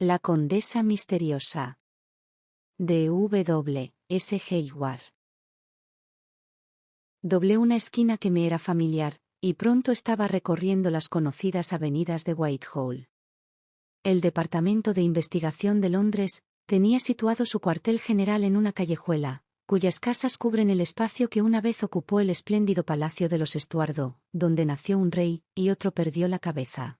La condesa misteriosa. De W. S. Hayward. Doblé una esquina que me era familiar, y pronto estaba recorriendo las conocidas avenidas de Whitehall. El Departamento de Investigación de Londres tenía situado su cuartel general en una callejuela, cuyas casas cubren el espacio que una vez ocupó el espléndido Palacio de los Estuardo, donde nació un rey y otro perdió la cabeza.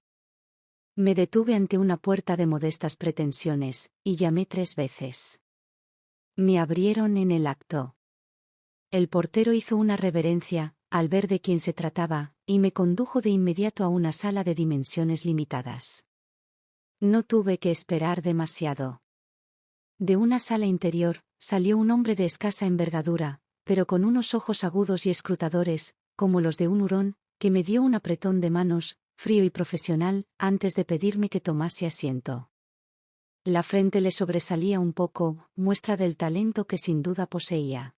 Me detuve ante una puerta de modestas pretensiones, y llamé 3 veces. Me abrieron en el acto. El portero hizo una reverencia, al ver de quién se trataba, y me condujo de inmediato a una sala de dimensiones limitadas. No tuve que esperar demasiado. De una sala interior, salió un hombre de escasa envergadura, pero con unos ojos agudos y escrutadores, como los de un hurón, que me dio un apretón de manos, frío y profesional, antes de pedirme que tomase asiento. La frente le sobresalía un poco, muestra del talento que sin duda poseía.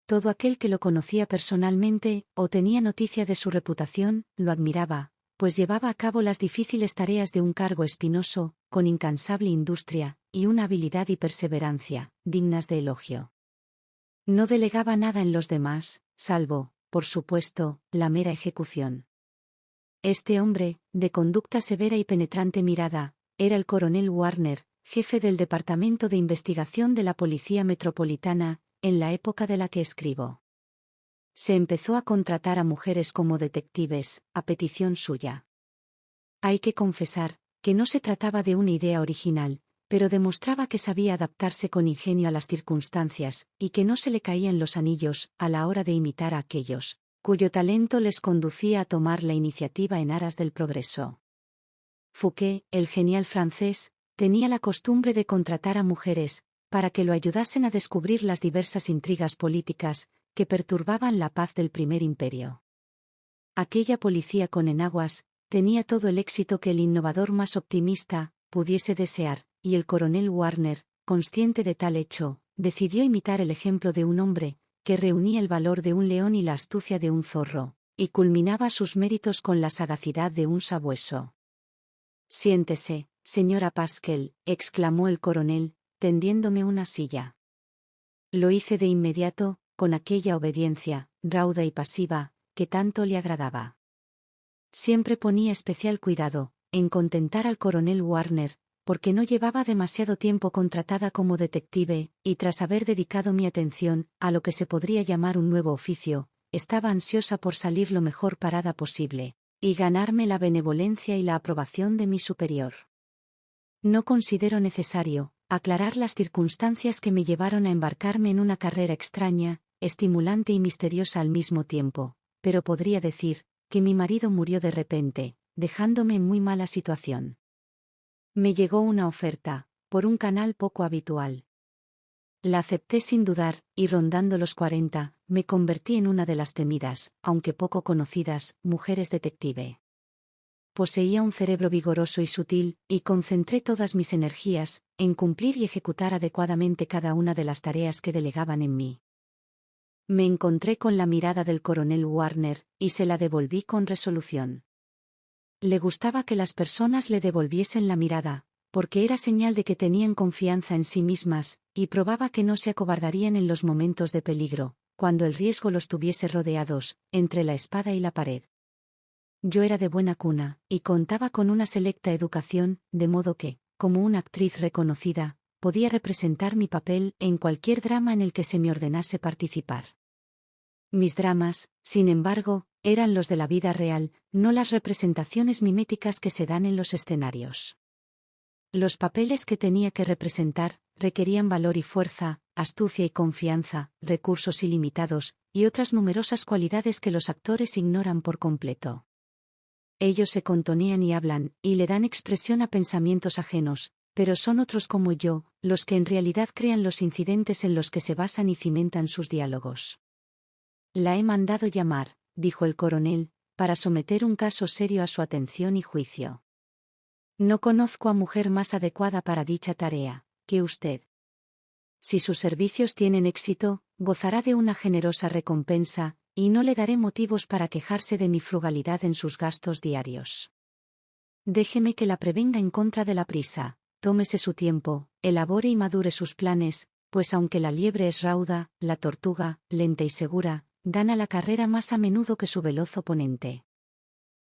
Todo aquel que lo conocía personalmente, o tenía noticia de su reputación, lo admiraba, pues llevaba a cabo las difíciles tareas de un cargo espinoso, con incansable industria, y una habilidad y perseverancia, dignas de elogio. No delegaba nada en los demás, salvo, por supuesto, la mera ejecución. Este hombre, de conducta severa y penetrante mirada, era el coronel Warner, jefe del Departamento de Investigación de la Policía Metropolitana, en la época de la que escribo. Se empezó a contratar a mujeres como detectives, a petición suya. Hay que confesar, que no se trataba de una idea original, pero demostraba que sabía adaptarse con ingenio a las circunstancias, y que no se le caían los anillos, a la hora de imitar a aquellos, cuyo talento les conducía a tomar la iniciativa en aras del progreso. Fouquet, el genial francés, tenía la costumbre de contratar a mujeres, para que lo ayudasen a descubrir las diversas intrigas políticas, que perturbaban la paz del primer imperio. Aquella policía con enaguas, tenía todo el éxito que el innovador más optimista pudiese desear, y el coronel Warner, consciente de tal hecho, decidió imitar el ejemplo de un hombre, que reunía el valor de un león y la astucia de un zorro, y culminaba sus méritos con la sagacidad de un sabueso. «Siéntese, señora Pascal», exclamó el coronel, tendiéndome una silla. Lo hice de inmediato, con aquella obediencia, rauda y pasiva, que tanto le agradaba. Siempre ponía especial cuidado en contentar al coronel Warner, porque no llevaba demasiado tiempo contratada como detective, y tras haber dedicado mi atención a lo que se podría llamar un nuevo oficio, estaba ansiosa por salir lo mejor parada posible, y ganarme la benevolencia y la aprobación de mi superior. No considero necesario aclarar las circunstancias que me llevaron a embarcarme en una carrera extraña, estimulante y misteriosa al mismo tiempo, pero podría decir que mi marido murió de repente, dejándome en muy mala situación. Me llegó una oferta, por un canal poco habitual. La acepté sin dudar, y rondando los 40, me convertí en una de las temidas, aunque poco conocidas, mujeres detective. Poseía un cerebro vigoroso y sutil, y concentré todas mis energías en cumplir y ejecutar adecuadamente cada una de las tareas que delegaban en mí. Me encontré con la mirada del coronel Warner, y se la devolví con resolución. Le gustaba que las personas le devolviesen la mirada, porque era señal de que tenían confianza en sí mismas, y probaba que no se acobardarían en los momentos de peligro, cuando el riesgo los tuviese rodeados, entre la espada y la pared. Yo era de buena cuna, y contaba con una selecta educación, de modo que, como una actriz reconocida, podía representar mi papel en cualquier drama en el que se me ordenase participar. Mis dramas, sin embargo, eran los de la vida real, no las representaciones miméticas que se dan en los escenarios. Los papeles que tenía que representar requerían valor y fuerza, astucia y confianza, recursos ilimitados, y otras numerosas cualidades que los actores ignoran por completo. Ellos se contonean y hablan, y le dan expresión a pensamientos ajenos, pero son otros como yo, los que en realidad crean los incidentes en los que se basan y cimentan sus diálogos. La he mandado llamar, dijo el coronel, para someter un caso serio a su atención y juicio. No conozco a mujer más adecuada para dicha tarea que usted. Si sus servicios tienen éxito, gozará de una generosa recompensa, y no le daré motivos para quejarse de mi frugalidad en sus gastos diarios. Déjeme que la prevenga en contra de la prisa. tómese su tiempo, elabore y madure sus planes, pues aunque la liebre es rauda, la tortuga, lenta y segura, gana la carrera más a menudo que su veloz oponente.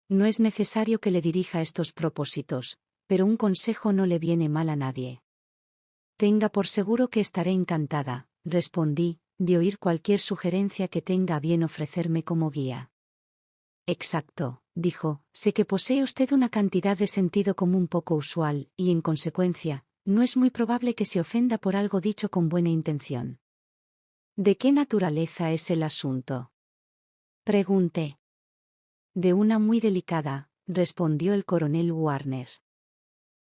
No es necesario que le dirija estos propósitos, pero un consejo no le viene mal a nadie. Tenga por seguro que estaré encantada, respondí, de oír cualquier sugerencia que tenga a bien ofrecerme como guía. Exacto, dijo, sé que posee usted una cantidad de sentido común poco usual, y en consecuencia, no es muy probable que se ofenda por algo dicho con buena intención. ¿De qué naturaleza es el asunto? Pregunté. De una muy delicada, respondió el coronel Warner.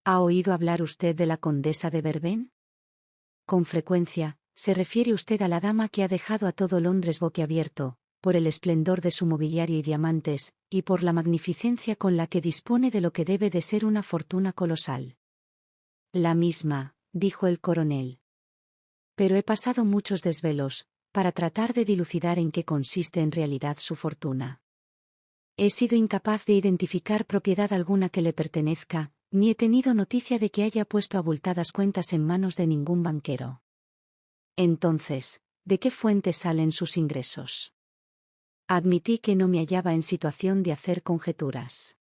¿Ha oído hablar usted de la condesa de Verben? Con frecuencia, se refiere usted a la dama que ha dejado a todo Londres boquiabierto, por el esplendor de su mobiliario y diamantes, y por la magnificencia con la que dispone de lo que debe de ser una fortuna colosal. La misma, dijo el coronel. Pero he pasado muchos desvelos, para tratar de dilucidar en qué consiste en realidad su fortuna. He sido incapaz de identificar propiedad alguna que le pertenezca, ni he tenido noticia de que haya puesto abultadas cuentas en manos de ningún banquero. Entonces, ¿de qué fuente salen sus ingresos? Admití que no me hallaba en situación de hacer conjeturas.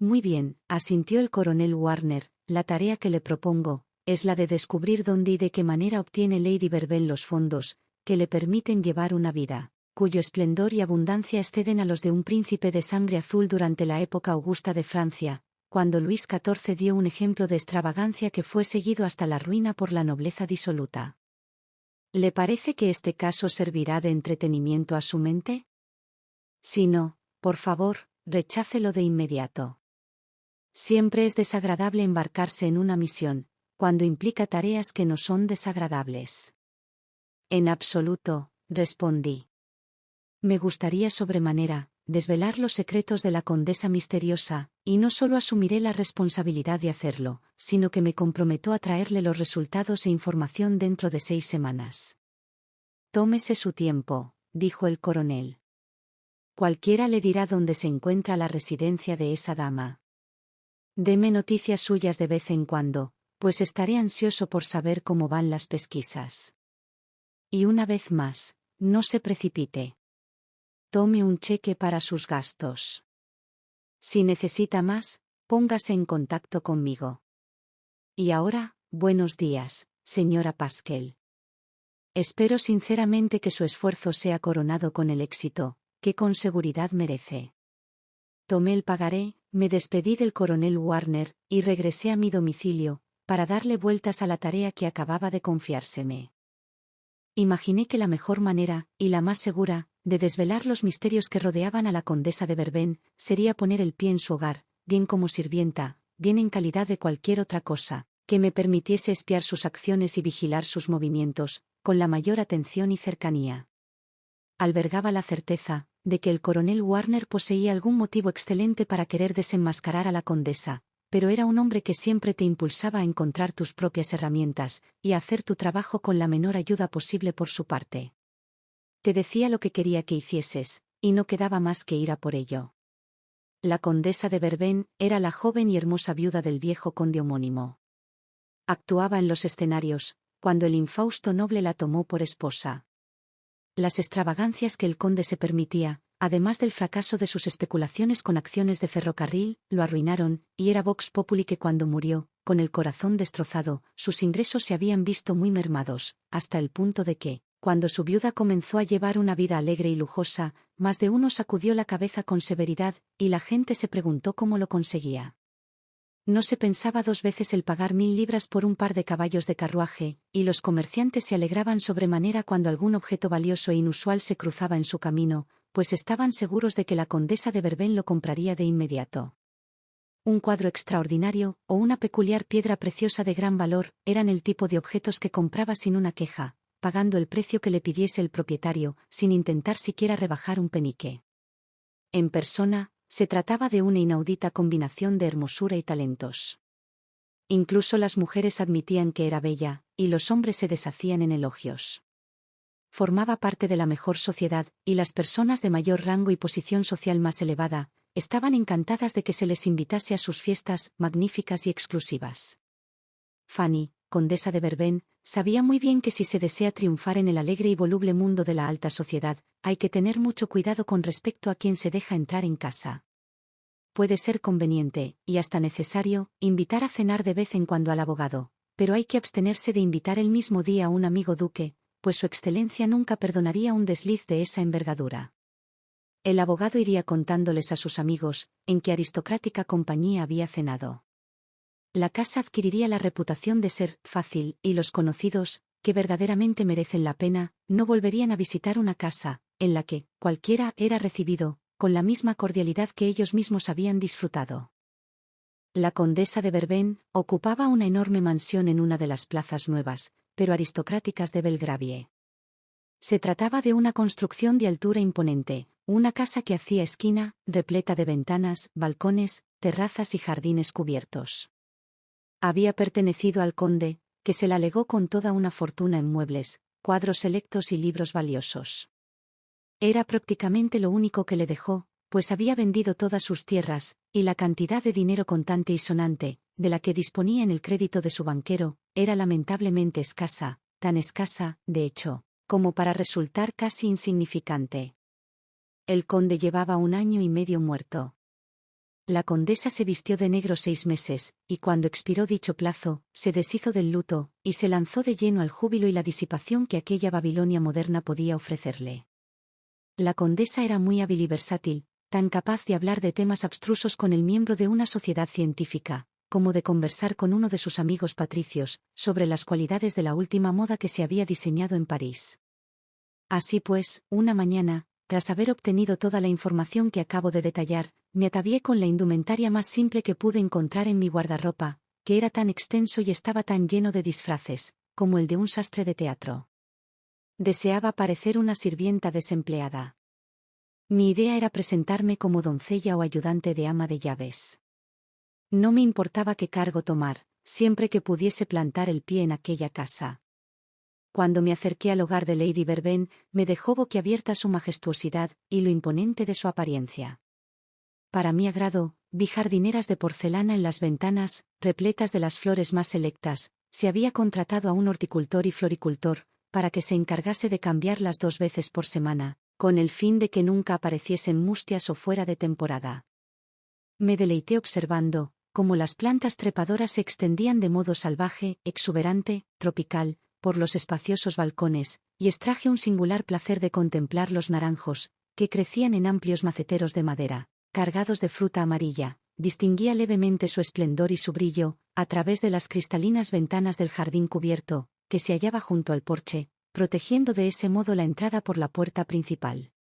Muy bien, asintió el coronel Warner, la tarea que le propongo, es la de descubrir dónde y de qué manera obtiene Lady Verben los fondos, que le permiten llevar una vida, cuyo esplendor y abundancia exceden a los de un príncipe de sangre azul durante la época augusta de Francia, cuando Luis XIV dio un ejemplo de extravagancia que fue seguido hasta la ruina por la nobleza disoluta. ¿Le parece que este caso servirá de entretenimiento a su mente? Si no, por favor, rechácelo de inmediato. Siempre es desagradable embarcarse en una misión, cuando implica tareas que no son desagradables. En absoluto, respondí. Me gustaría sobremanera desvelar los secretos de la condesa misteriosa, y no solo asumiré la responsabilidad de hacerlo, sino que me comprometo a traerle los resultados e información dentro de 6 semanas. Tómese su tiempo, dijo el coronel. Cualquiera le dirá dónde se encuentra la residencia de esa dama. Deme noticias suyas de vez en cuando, pues estaré ansioso por saber cómo van las pesquisas. Y una vez más, no se precipite. Tome un cheque para sus gastos. Si necesita más, póngase en contacto conmigo. Y ahora, buenos días, señora Pascal. Espero sinceramente que su esfuerzo sea coronado con el éxito, que con seguridad merece. Tomé el pagaré, me despedí del coronel Warner, y regresé a mi domicilio, para darle vueltas a la tarea que acababa de confiárseme. Imaginé que la mejor manera, y la más segura, de desvelar los misterios que rodeaban a la condesa de Verben, sería poner el pie en su hogar, bien como sirvienta, bien en calidad de cualquier otra cosa, que me permitiese espiar sus acciones y vigilar sus movimientos, con la mayor atención y cercanía. Albergaba la certeza de que el coronel Warner poseía algún motivo excelente para querer desenmascarar a la condesa, pero era un hombre que siempre te impulsaba a encontrar tus propias herramientas, y a hacer tu trabajo con la menor ayuda posible por su parte. Te decía lo que quería que hicieses, y no quedaba más que ir a por ello. La condesa de Verben era la joven y hermosa viuda del viejo conde homónimo. Actuaba en los escenarios, cuando el infausto noble la tomó por esposa. Las extravagancias que el conde se permitía, además del fracaso de sus especulaciones con acciones de ferrocarril, lo arruinaron, y era vox populi que cuando murió, con el corazón destrozado, sus ingresos se habían visto muy mermados, hasta el punto de que, cuando su viuda comenzó a llevar una vida alegre y lujosa, más de uno sacudió la cabeza con severidad, y la gente se preguntó cómo lo conseguía. No se pensaba 2 veces el pagar 1000 libras por un par de caballos de carruaje, y los comerciantes se alegraban sobremanera cuando algún objeto valioso e inusual se cruzaba en su camino, pues estaban seguros de que la condesa de Verben lo compraría de inmediato. Un cuadro extraordinario, o una peculiar piedra preciosa de gran valor, eran el tipo de objetos que compraba sin una queja, pagando el precio que le pidiese el propietario, sin intentar siquiera rebajar un penique. En persona, se trataba de una inaudita combinación de hermosura y talentos. Incluso las mujeres admitían que era bella, y los hombres se deshacían en elogios. Formaba parte de la mejor sociedad, y las personas de mayor rango y posición social más elevada, estaban encantadas de que se les invitase a sus fiestas magníficas y exclusivas. Fanny, condesa de Verben, sabía muy bien que si se desea triunfar en el alegre y voluble mundo de la alta sociedad, hay que tener mucho cuidado con respecto a quien se deja entrar en casa. Puede ser conveniente, y hasta necesario, invitar a cenar de vez en cuando al abogado, pero hay que abstenerse de invitar el mismo día a un amigo duque, pues su excelencia nunca perdonaría un desliz de esa envergadura. El abogado iría contándoles a sus amigos en qué aristocrática compañía había cenado. La casa adquiriría la reputación de ser fácil, y los conocidos, que verdaderamente merecen la pena, no volverían a visitar una casa en la que cualquiera era recibido con la misma cordialidad que ellos mismos habían disfrutado. La condesa de Verben ocupaba una enorme mansión en una de las plazas nuevas, pero aristocráticas de Belgravie. Se trataba de una construcción de altura imponente, una casa que hacía esquina, repleta de ventanas, balcones, terrazas y jardines cubiertos. Había pertenecido al conde, que se la legó con toda una fortuna en muebles, cuadros selectos y libros valiosos. Era prácticamente lo único que le dejó, pues había vendido todas sus tierras, y la cantidad de dinero contante y sonante, de la que disponía en el crédito de su banquero, era lamentablemente escasa, tan escasa, de hecho, como para resultar casi insignificante. El conde llevaba 1 año y medio muerto. La condesa se vistió de negro 6 meses, y cuando expiró dicho plazo, se deshizo del luto, y se lanzó de lleno al júbilo y la disipación que aquella Babilonia moderna podía ofrecerle. La condesa era muy hábil y versátil, tan capaz de hablar de temas abstrusos con el miembro de una sociedad científica, como de conversar con uno de sus amigos patricios, sobre las cualidades de la última moda que se había diseñado en París. Así pues, una mañana, tras haber obtenido toda la información que acabo de detallar, me atavié con la indumentaria más simple que pude encontrar en mi guardarropa, que era tan extenso y estaba tan lleno de disfraces, como el de un sastre de teatro. Deseaba parecer una sirvienta desempleada. Mi idea era presentarme como doncella o ayudante de ama de llaves. No me importaba qué cargo tomar, siempre que pudiese plantar el pie en aquella casa. Cuando me acerqué al hogar de Lady Verben, me dejó boquiabierta su majestuosidad y lo imponente de su apariencia. Para mi agrado, vi jardineras de porcelana en las ventanas, repletas de las flores más selectas. Se había contratado a un horticultor y floricultor, para que se encargase de cambiarlas 2 veces por semana, con el fin de que nunca apareciesen mustias o fuera de temporada. Me deleité observando cómo las plantas trepadoras se extendían de modo salvaje, exuberante, tropical, por los espaciosos balcones, y extraje un singular placer de contemplar los naranjos, que crecían en amplios maceteros de madera, cargados de fruta amarilla. Distinguía levemente su esplendor y su brillo, a través de las cristalinas ventanas del jardín cubierto, que se hallaba junto al porche, protegiendo de ese modo la entrada por la puerta principal.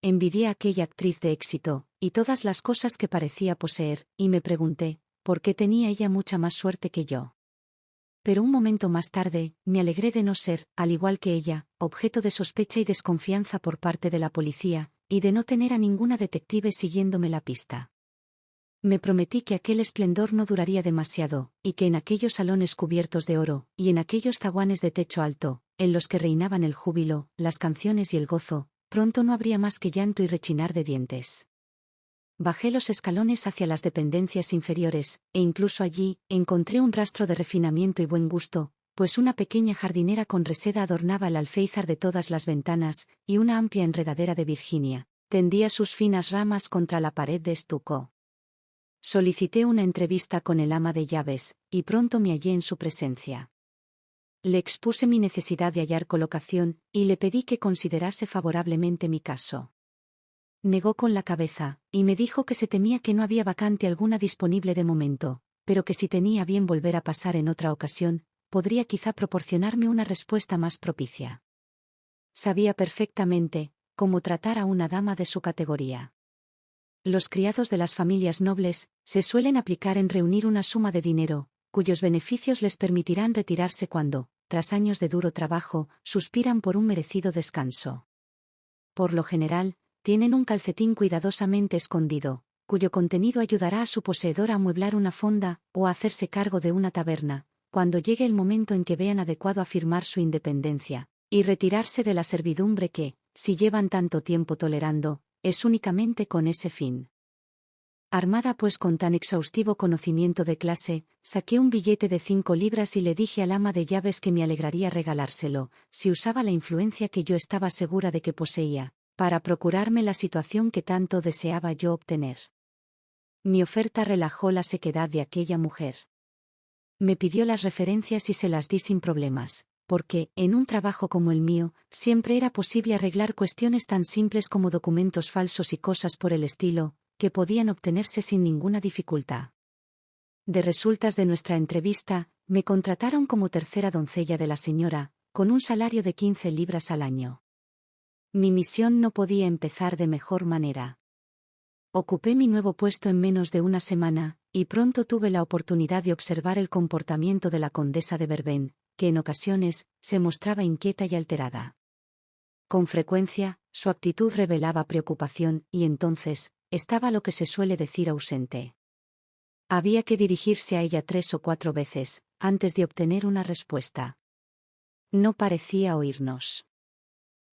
Envidié a aquella actriz de éxito, y todas las cosas que parecía poseer, y me pregunté, ¿por qué tenía ella mucha más suerte que yo? Pero un momento más tarde, me alegré de no ser, al igual que ella, objeto de sospecha y desconfianza por parte de la policía, y de no tener a ninguna detective siguiéndome la pista. Me prometí que aquel esplendor no duraría demasiado, y que en aquellos salones cubiertos de oro, y en aquellos zaguanes de techo alto, en los que reinaban el júbilo, las canciones y el gozo, pronto no habría más que llanto y rechinar de dientes. Bajé los escalones hacia las dependencias inferiores, e incluso allí, encontré un rastro de refinamiento y buen gusto, pues una pequeña jardinera con reseda adornaba el alféizar de todas las ventanas, y una amplia enredadera de Virginia tendía sus finas ramas contra la pared de estuco. Solicité una entrevista con el ama de llaves, y pronto me hallé en su presencia. Le expuse mi necesidad de hallar colocación, y le pedí que considerase favorablemente mi caso. Negó con la cabeza, y me dijo que se temía que no había vacante alguna disponible de momento, pero que si tenía bien volver a pasar en otra ocasión, podría quizá proporcionarme una respuesta más propicia. Sabía perfectamente cómo tratar a una dama de su categoría. Los criados de las familias nobles se suelen aplicar en reunir una suma de dinero, cuyos beneficios les permitirán retirarse cuando, tras años de duro trabajo, suspiran por un merecido descanso. Por lo general, tienen un calcetín cuidadosamente escondido, cuyo contenido ayudará a su poseedor a amueblar una fonda o a hacerse cargo de una taberna, cuando llegue el momento en que vean adecuado afirmar su independencia, y retirarse de la servidumbre que, si llevan tanto tiempo tolerando, es únicamente con ese fin. Armada pues con tan exhaustivo conocimiento de clase, saqué un billete de 5 libras y le dije al ama de llaves que me alegraría regalárselo, si usaba la influencia que yo estaba segura de que poseía, para procurarme la situación que tanto deseaba yo obtener. Mi oferta relajó la sequedad de aquella mujer. Me pidió las referencias y se las di sin problemas, porque, en un trabajo como el mío, siempre era posible arreglar cuestiones tan simples como documentos falsos y cosas por el estilo, que podían obtenerse sin ninguna dificultad. De resultas de nuestra entrevista, me contrataron como tercera doncella de la señora, con un salario de 15 libras al año. Mi misión no podía empezar de mejor manera. Ocupé mi nuevo puesto en menos de una semana, y pronto tuve la oportunidad de observar el comportamiento de la condesa de Verben, que en ocasiones se mostraba inquieta y alterada. Con frecuencia, su actitud revelaba preocupación y entonces, estaba lo que se suele decir ausente. Había que dirigirse a ella 3 o 4 veces, antes de obtener una respuesta. No parecía oírnos.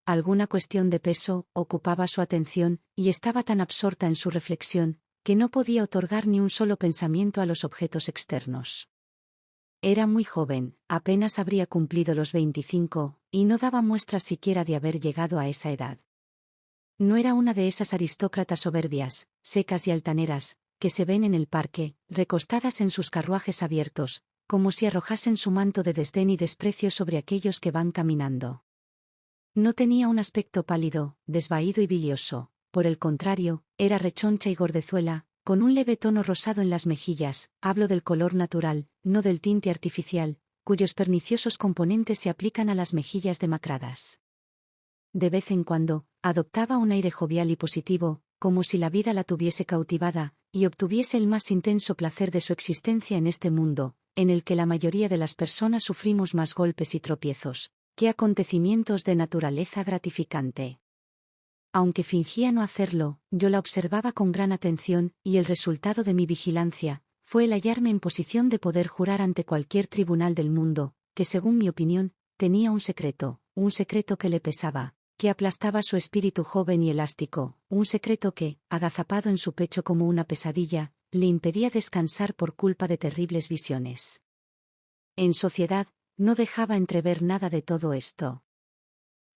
Alguna cuestión de peso ocupaba su atención, y estaba tan absorta en su reflexión, que no podía otorgar ni un solo pensamiento a los objetos externos. Era muy joven, apenas habría cumplido los 25, y no daba muestras siquiera de haber llegado a esa edad. No era una de esas aristócratas soberbias, secas y altaneras, que se ven en el parque, recostadas en sus carruajes abiertos, como si arrojasen su manto de desdén y desprecio sobre aquellos que van caminando. No tenía un aspecto pálido, desvaído y bilioso, por el contrario, era rechoncha y gordezuela, con un leve tono rosado en las mejillas, hablo del color natural, no del tinte artificial, cuyos perniciosos componentes se aplican a las mejillas demacradas. De vez en cuando, adoptaba un aire jovial y positivo, como si la vida la tuviese cautivada, y obtuviese el más intenso placer de su existencia en este mundo, en el que la mayoría de las personas sufrimos más golpes y tropiezos, que acontecimientos de naturaleza gratificante. Aunque fingía no hacerlo, yo la observaba con gran atención, y el resultado de mi vigilancia fue el hallarme en posición de poder jurar ante cualquier tribunal del mundo, que según mi opinión, tenía un secreto que le pesaba, que aplastaba su espíritu joven y elástico, un secreto que, agazapado en su pecho como una pesadilla, le impedía descansar por culpa de terribles visiones. En sociedad, no dejaba entrever nada de todo esto.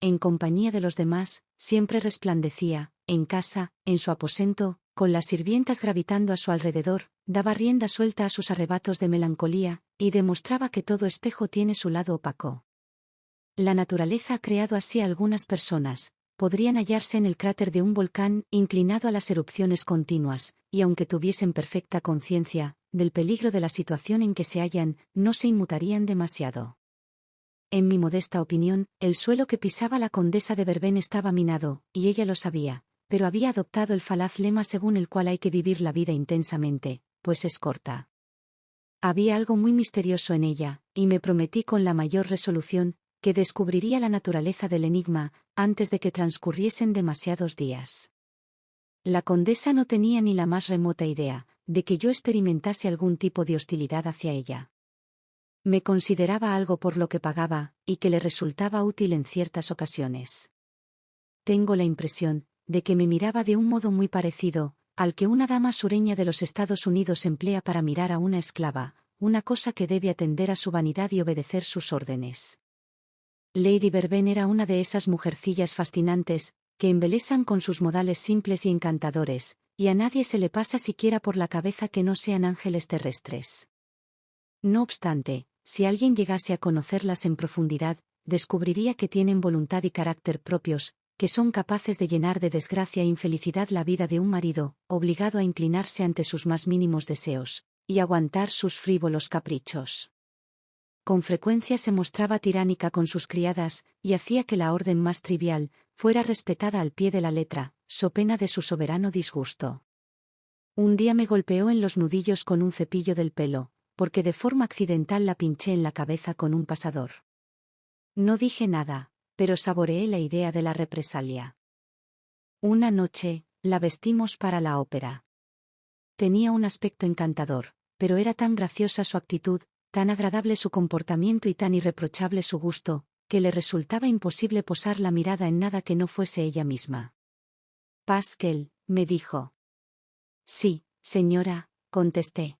En compañía de los demás, siempre resplandecía, en casa, en su aposento, con las sirvientas gravitando a su alrededor, daba rienda suelta a sus arrebatos de melancolía, y demostraba que todo espejo tiene su lado opaco. La naturaleza ha creado así a algunas personas, podrían hallarse en el cráter de un volcán inclinado a las erupciones continuas, y aunque tuviesen perfecta conciencia del peligro de la situación en que se hallan, no se inmutarían demasiado. En mi modesta opinión, el suelo que pisaba la condesa de Verben estaba minado, y ella lo sabía, pero había adoptado el falaz lema según el cual hay que vivir la vida intensamente, pues es corta. Había algo muy misterioso en ella, y me prometí con la mayor resolución, que descubriría la naturaleza del enigma, antes de que transcurriesen demasiados días. La condesa no tenía ni la más remota idea de que yo experimentase algún tipo de hostilidad hacia ella. Me consideraba algo por lo que pagaba, y que le resultaba útil en ciertas ocasiones. Tengo la impresión de que me miraba de un modo muy parecido al que una dama sureña de los Estados Unidos emplea para mirar a una esclava, una cosa que debe atender a su vanidad y obedecer sus órdenes. Lady Verben era una de esas mujercillas fascinantes, que embelesan con sus modales simples y encantadores, y a nadie se le pasa siquiera por la cabeza que no sean ángeles terrestres. No obstante, si alguien llegase a conocerlas en profundidad, descubriría que tienen voluntad y carácter propios, que son capaces de llenar de desgracia e infelicidad la vida de un marido, obligado a inclinarse ante sus más mínimos deseos, y aguantar sus frívolos caprichos. Con frecuencia se mostraba tiránica con sus criadas, y hacía que la orden más trivial fuera respetada al pie de la letra, so pena de su soberano disgusto. Un día me golpeó en los nudillos con un cepillo del pelo, porque de forma accidental la pinché en la cabeza con un pasador. No dije nada, pero saboreé la idea de la represalia. Una noche, la vestimos para la ópera. Tenía un aspecto encantador, pero era tan graciosa su actitud, tan agradable su comportamiento y tan irreprochable su gusto, que le resultaba imposible posar la mirada en nada que no fuese ella misma. Pascal, me dijo. Sí, Señora, contesté.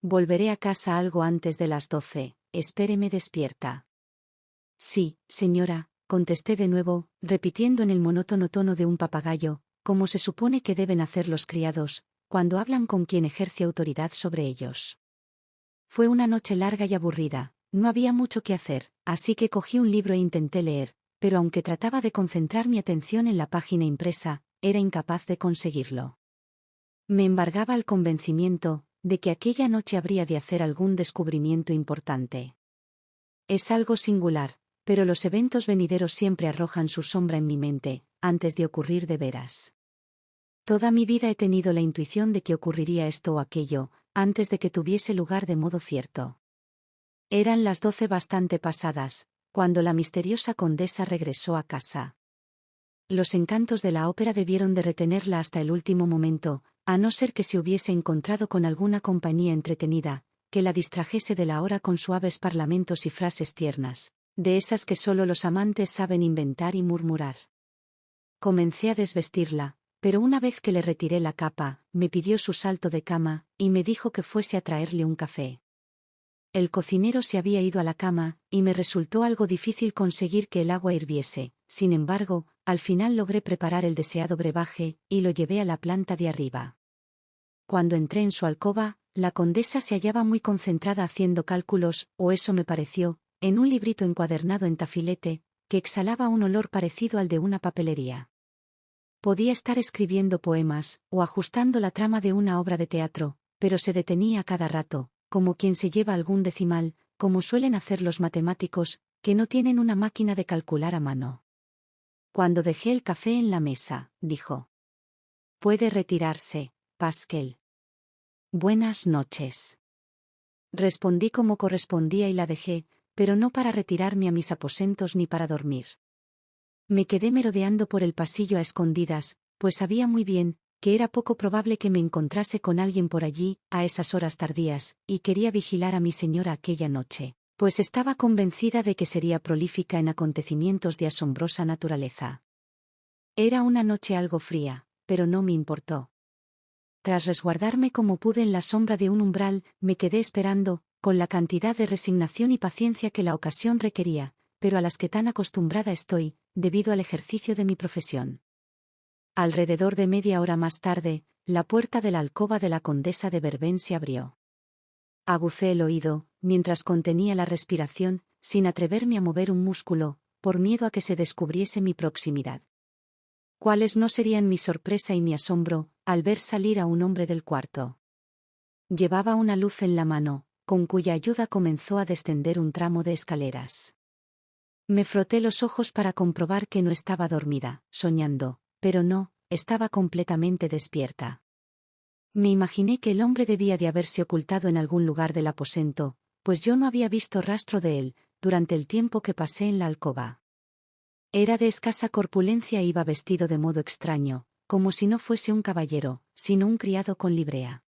Volveré a casa algo antes de las 12, espéreme despierta. Sí, señora, contesté de nuevo, repitiendo en el monótono tono de un papagayo, como se supone que deben hacer los criados, cuando hablan con quien ejerce autoridad sobre ellos. Fue una noche larga y aburrida, no había mucho que hacer, así que cogí un libro e intenté leer, pero aunque trataba de concentrar mi atención en la página impresa, era incapaz de conseguirlo. Me embargaba el convencimiento de que aquella noche habría de hacer algún descubrimiento importante. Es algo singular, pero los eventos venideros siempre arrojan su sombra en mi mente, antes de ocurrir de veras. Toda mi vida he tenido la intuición de que ocurriría esto o aquello, antes de que tuviese lugar de modo cierto. Eran las 12 bastante pasadas, cuando la misteriosa condesa regresó a casa. Los encantos de la ópera debieron de retenerla hasta el último momento, a no ser que se hubiese encontrado con alguna compañía entretenida, que la distrajese de la hora con suaves parlamentos y frases tiernas, de esas que solo los amantes saben inventar y murmurar. Comencé a desvestirla, pero una vez que le retiré la capa, me pidió su salto de cama, y me dijo que fuese a traerle un café. El cocinero se había ido a la cama, y me resultó algo difícil conseguir que el agua hirviese. Sin embargo, al final logré preparar el deseado brebaje, y lo llevé a la planta de arriba. Cuando entré en su alcoba, la condesa se hallaba muy concentrada haciendo cálculos, o eso me pareció, en un librito encuadernado en tafilete, que exhalaba un olor parecido al de una papelería. Podía estar escribiendo poemas, o ajustando la trama de una obra de teatro, pero se detenía a cada rato, como quien se lleva algún decimal, como suelen hacer los matemáticos, que no tienen una máquina de calcular a mano. Cuando dejé el café en la mesa, dijo: «Puede retirarse, Pascal. Buenas noches». Respondí como correspondía y la dejé, pero no para retirarme a mis aposentos ni para dormir. Me quedé merodeando por el pasillo a escondidas, pues sabía muy bien que era poco probable que me encontrase con alguien por allí, a esas horas tardías, y quería vigilar a mi señora aquella noche, pues estaba convencida de que sería prolífica en acontecimientos de asombrosa naturaleza. Era una noche algo fría, pero no me importó. Tras resguardarme como pude en la sombra de un umbral, me quedé esperando, con la cantidad de resignación y paciencia que la ocasión requería, pero a las que tan acostumbrada estoy, debido al ejercicio de mi profesión. Alrededor de media hora más tarde, la puerta de la alcoba de la condesa de Verben se abrió. Agucé el oído, mientras contenía la respiración, sin atreverme a mover un músculo, por miedo a que se descubriese mi proximidad. ¿Cuáles no serían mi sorpresa y mi asombro, al ver salir a un hombre del cuarto? Llevaba una luz en la mano, con cuya ayuda comenzó a descender un tramo de escaleras. Me froté los ojos para comprobar que no estaba dormida, soñando, pero no, estaba completamente despierta. Me imaginé que el hombre debía de haberse ocultado en algún lugar del aposento, pues yo no había visto rastro de él, durante el tiempo que pasé en la alcoba. Era de escasa corpulencia e iba vestido de modo extraño, como si no fuese un caballero, sino un criado con librea.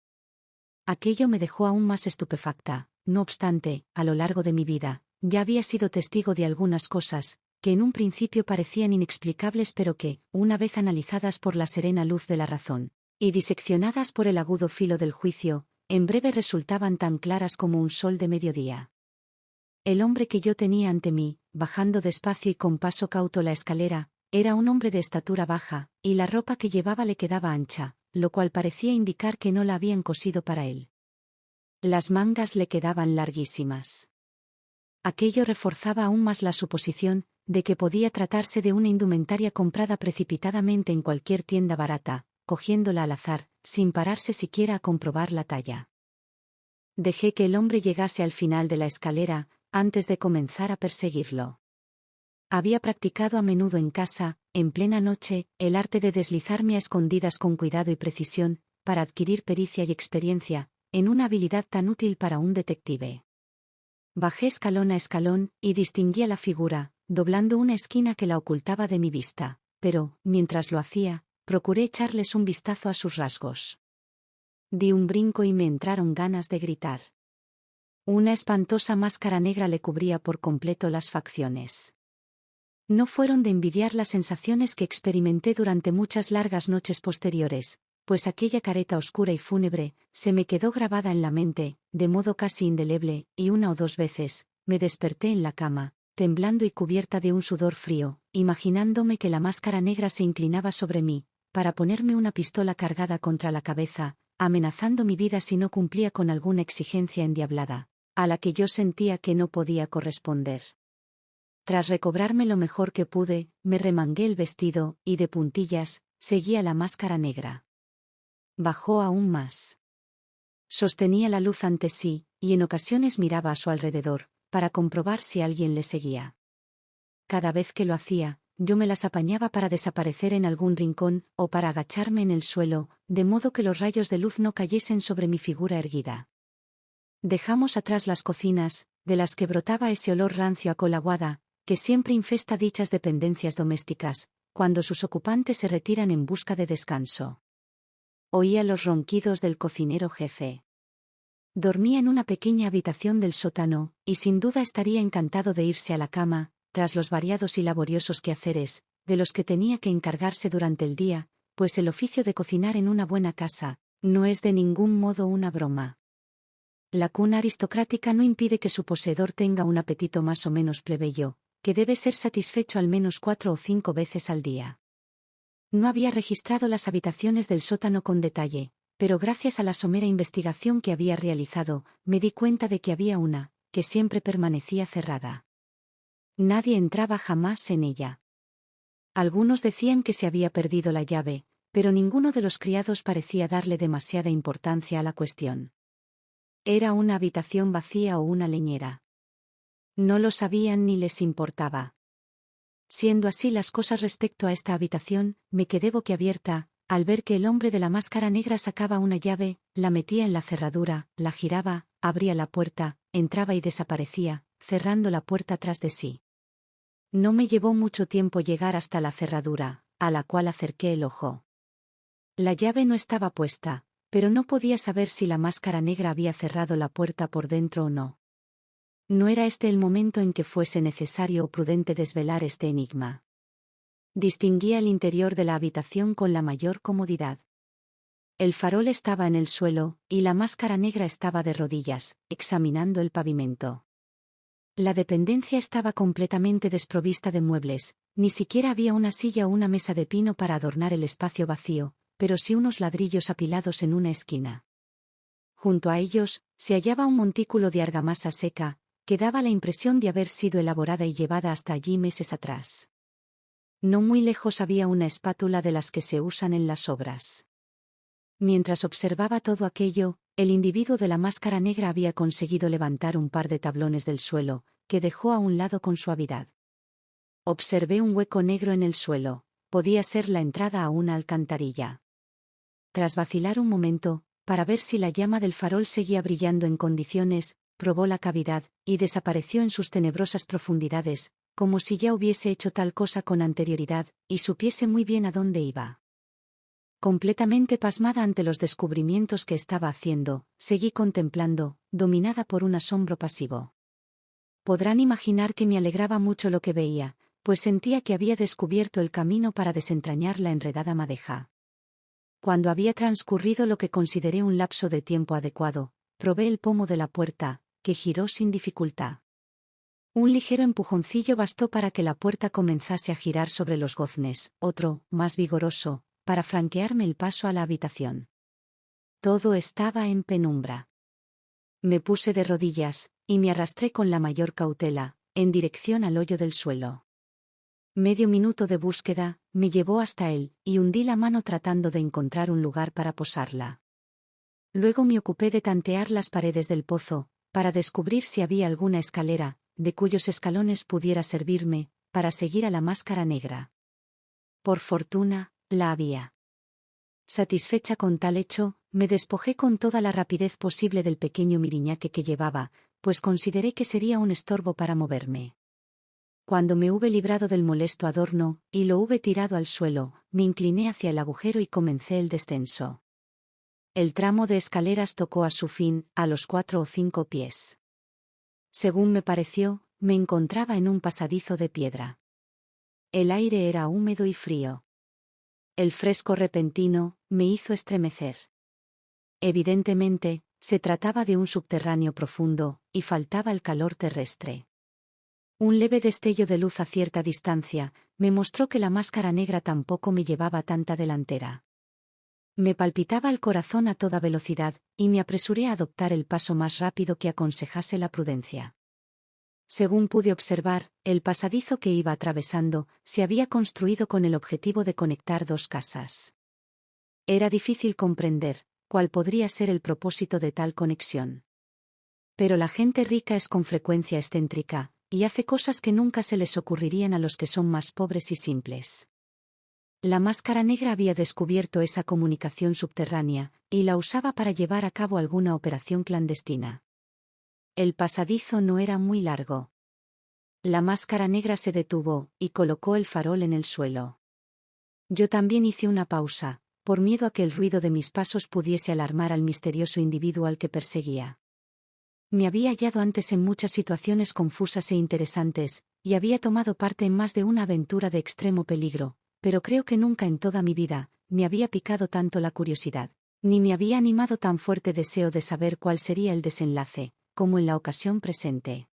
Aquello me dejó aún más estupefacta. No obstante, a lo largo de mi vida, ya había sido testigo de algunas cosas, que en un principio parecían inexplicables pero que, una vez analizadas por la serena luz de la razón, y diseccionadas por el agudo filo del juicio, en breve resultaban tan claras como un sol de mediodía. El hombre que yo tenía ante mí, bajando despacio y con paso cauto la escalera, era un hombre de estatura baja, y la ropa que llevaba le quedaba ancha, lo cual parecía indicar que no la habían cosido para él. Las mangas le quedaban larguísimas. Aquello reforzaba aún más la suposición de que podía tratarse de una indumentaria comprada precipitadamente en cualquier tienda barata, cogiéndola al azar, sin pararse siquiera a comprobar la talla. Dejé que el hombre llegase al final de la escalera, antes de comenzar a perseguirlo. Había practicado a menudo en casa, en plena noche, el arte de deslizarme a escondidas con cuidado y precisión, para adquirir pericia y experiencia, en una habilidad tan útil para un detective. Bajé escalón a escalón, y distinguía la figura, doblando una esquina que la ocultaba de mi vista, pero, mientras lo hacía, procuré echarles un vistazo a sus rasgos. Di un brinco y me entraron ganas de gritar. Una espantosa máscara negra le cubría por completo las facciones. No fueron de envidiar las sensaciones que experimenté durante muchas largas noches posteriores, pues aquella careta oscura y fúnebre se me quedó grabada en la mente, de modo casi indeleble, y 1 o 2 veces me desperté en la cama, temblando y cubierta de un sudor frío, imaginándome que la máscara negra se inclinaba sobre mí, para ponerme una pistola cargada contra la cabeza, amenazando mi vida si no cumplía con alguna exigencia endiablada, a la que yo sentía que no podía corresponder. Tras recobrarme lo mejor que pude, me remangué el vestido, y de puntillas, seguí a la máscara negra. Bajó aún más. Sostenía la luz ante sí, y en ocasiones miraba a su alrededor, para comprobar si alguien le seguía. Cada vez que lo hacía, yo me las apañaba para desaparecer en algún rincón, o para agacharme en el suelo, de modo que los rayos de luz no cayesen sobre mi figura erguida. Dejamos atrás las cocinas, de las que brotaba ese olor rancio a col aguada, que siempre infesta dichas dependencias domésticas, cuando sus ocupantes se retiran en busca de descanso. Oía los ronquidos del cocinero jefe. Dormía en una pequeña habitación del sótano, y sin duda estaría encantado de irse a la cama, tras los variados y laboriosos quehaceres, de los que tenía que encargarse durante el día, pues el oficio de cocinar en una buena casa, no es de ningún modo una broma. La cuna aristocrática no impide que su poseedor tenga un apetito más o menos plebeyo, que debe ser satisfecho al menos 4 o 5 veces al día. No había registrado las habitaciones del sótano con detalle, pero gracias a la somera investigación que había realizado, me di cuenta de que había una, que siempre permanecía cerrada. Nadie entraba jamás en ella. Algunos decían que se había perdido la llave, pero ninguno de los criados parecía darle demasiada importancia a la cuestión. Era una habitación vacía o una leñera. No lo sabían ni les importaba. Siendo así las cosas respecto a esta habitación, me quedé boquiabierta, al ver que el hombre de la máscara negra sacaba una llave, la metía en la cerradura, la giraba, abría la puerta, entraba y desaparecía, cerrando la puerta tras de sí. No me llevó mucho tiempo llegar hasta la cerradura, a la cual acerqué el ojo. La llave no estaba puesta, pero no podía saber si la máscara negra había cerrado la puerta por dentro o no. No era este el momento en que fuese necesario o prudente desvelar este enigma. Distinguía el interior de la habitación con la mayor comodidad. El farol estaba en el suelo, y la máscara negra estaba de rodillas, examinando el pavimento. La dependencia estaba completamente desprovista de muebles, ni siquiera había una silla o una mesa de pino para adornar el espacio vacío, pero sí unos ladrillos apilados en una esquina. Junto a ellos, se hallaba un montículo de argamasa seca, que daba la impresión de haber sido elaborada y llevada hasta allí meses atrás. No muy lejos había una espátula de las que se usan en las obras. Mientras observaba todo aquello, el individuo de la máscara negra había conseguido levantar un par de tablones del suelo, que dejó a un lado con suavidad. Observé un hueco negro en el suelo, podía ser la entrada a una alcantarilla. Tras vacilar un momento, para ver si la llama del farol seguía brillando en condiciones, probó la cavidad, y desapareció en sus tenebrosas profundidades, como si ya hubiese hecho tal cosa con anterioridad, y supiese muy bien a dónde iba. Completamente pasmada ante los descubrimientos que estaba haciendo, seguí contemplando, dominada por un asombro pasivo. Podrán imaginar que me alegraba mucho lo que veía, pues sentía que había descubierto el camino para desentrañar la enredada madeja. Cuando había transcurrido lo que consideré un lapso de tiempo adecuado, probé el pomo de la puerta, que giró sin dificultad. Un ligero empujoncillo bastó para que la puerta comenzase a girar sobre los goznes, otro, más vigoroso, para franquearme el paso a la habitación. Todo estaba en penumbra. Me puse de rodillas, y me arrastré con la mayor cautela, en dirección al hoyo del suelo. Medio minuto de búsqueda, me llevó hasta él, y hundí la mano tratando de encontrar un lugar para posarla. Luego me ocupé de tantear las paredes del pozo, para descubrir si había alguna escalera, de cuyos escalones pudiera servirme, para seguir a la máscara negra. Por fortuna, la había. Satisfecha con tal hecho, me despojé con toda la rapidez posible del pequeño miriñaque que llevaba, pues consideré que sería un estorbo para moverme. Cuando me hube librado del molesto adorno, y lo hube tirado al suelo, me incliné hacia el agujero y comencé el descenso. El tramo de escaleras tocó a su fin, a los 4 o 5 pies. Según me pareció, me encontraba en un pasadizo de piedra. El aire era húmedo y frío. El fresco repentino me hizo estremecer. Evidentemente, se trataba de un subterráneo profundo, y faltaba el calor terrestre. Un leve destello de luz a cierta distancia me mostró que la máscara negra tampoco me llevaba tanta delantera. Me palpitaba el corazón a toda velocidad, y me apresuré a adoptar el paso más rápido que aconsejase la prudencia. Según pude observar, el pasadizo que iba atravesando se había construido con el objetivo de conectar dos casas. Era difícil comprender cuál podría ser el propósito de tal conexión. Pero la gente rica es con frecuencia excéntrica, y hace cosas que nunca se les ocurrirían a los que son más pobres y simples. La máscara negra había descubierto esa comunicación subterránea, y la usaba para llevar a cabo alguna operación clandestina. El pasadizo no era muy largo. La máscara negra se detuvo, y colocó el farol en el suelo. Yo también hice una pausa, por miedo a que el ruido de mis pasos pudiese alarmar al misterioso individuo al que perseguía. Me había hallado antes en muchas situaciones confusas e interesantes, y había tomado parte en más de una aventura de extremo peligro, pero creo que nunca en toda mi vida me había picado tanto la curiosidad, ni me había animado tan fuerte deseo de saber cuál sería el desenlace, como en la ocasión presente.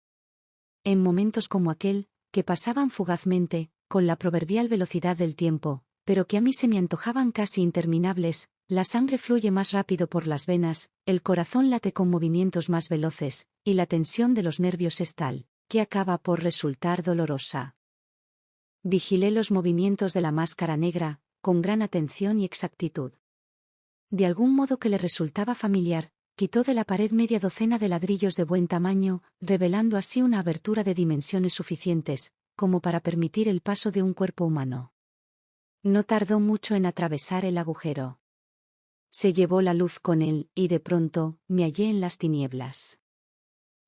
En momentos como aquel, que pasaban fugazmente, con la proverbial velocidad del tiempo, pero que a mí se me antojaban casi interminables, la sangre fluye más rápido por las venas, el corazón late con movimientos más veloces, y la tensión de los nervios es tal, que acaba por resultar dolorosa. Vigilé los movimientos de la máscara negra, con gran atención y exactitud. De algún modo que le resultaba familiar, quitó de la pared media docena de ladrillos de buen tamaño, revelando así una abertura de dimensiones suficientes, como para permitir el paso de un cuerpo humano. No tardó mucho en atravesar el agujero. Se llevó la luz con él, y de pronto, me hallé en las tinieblas.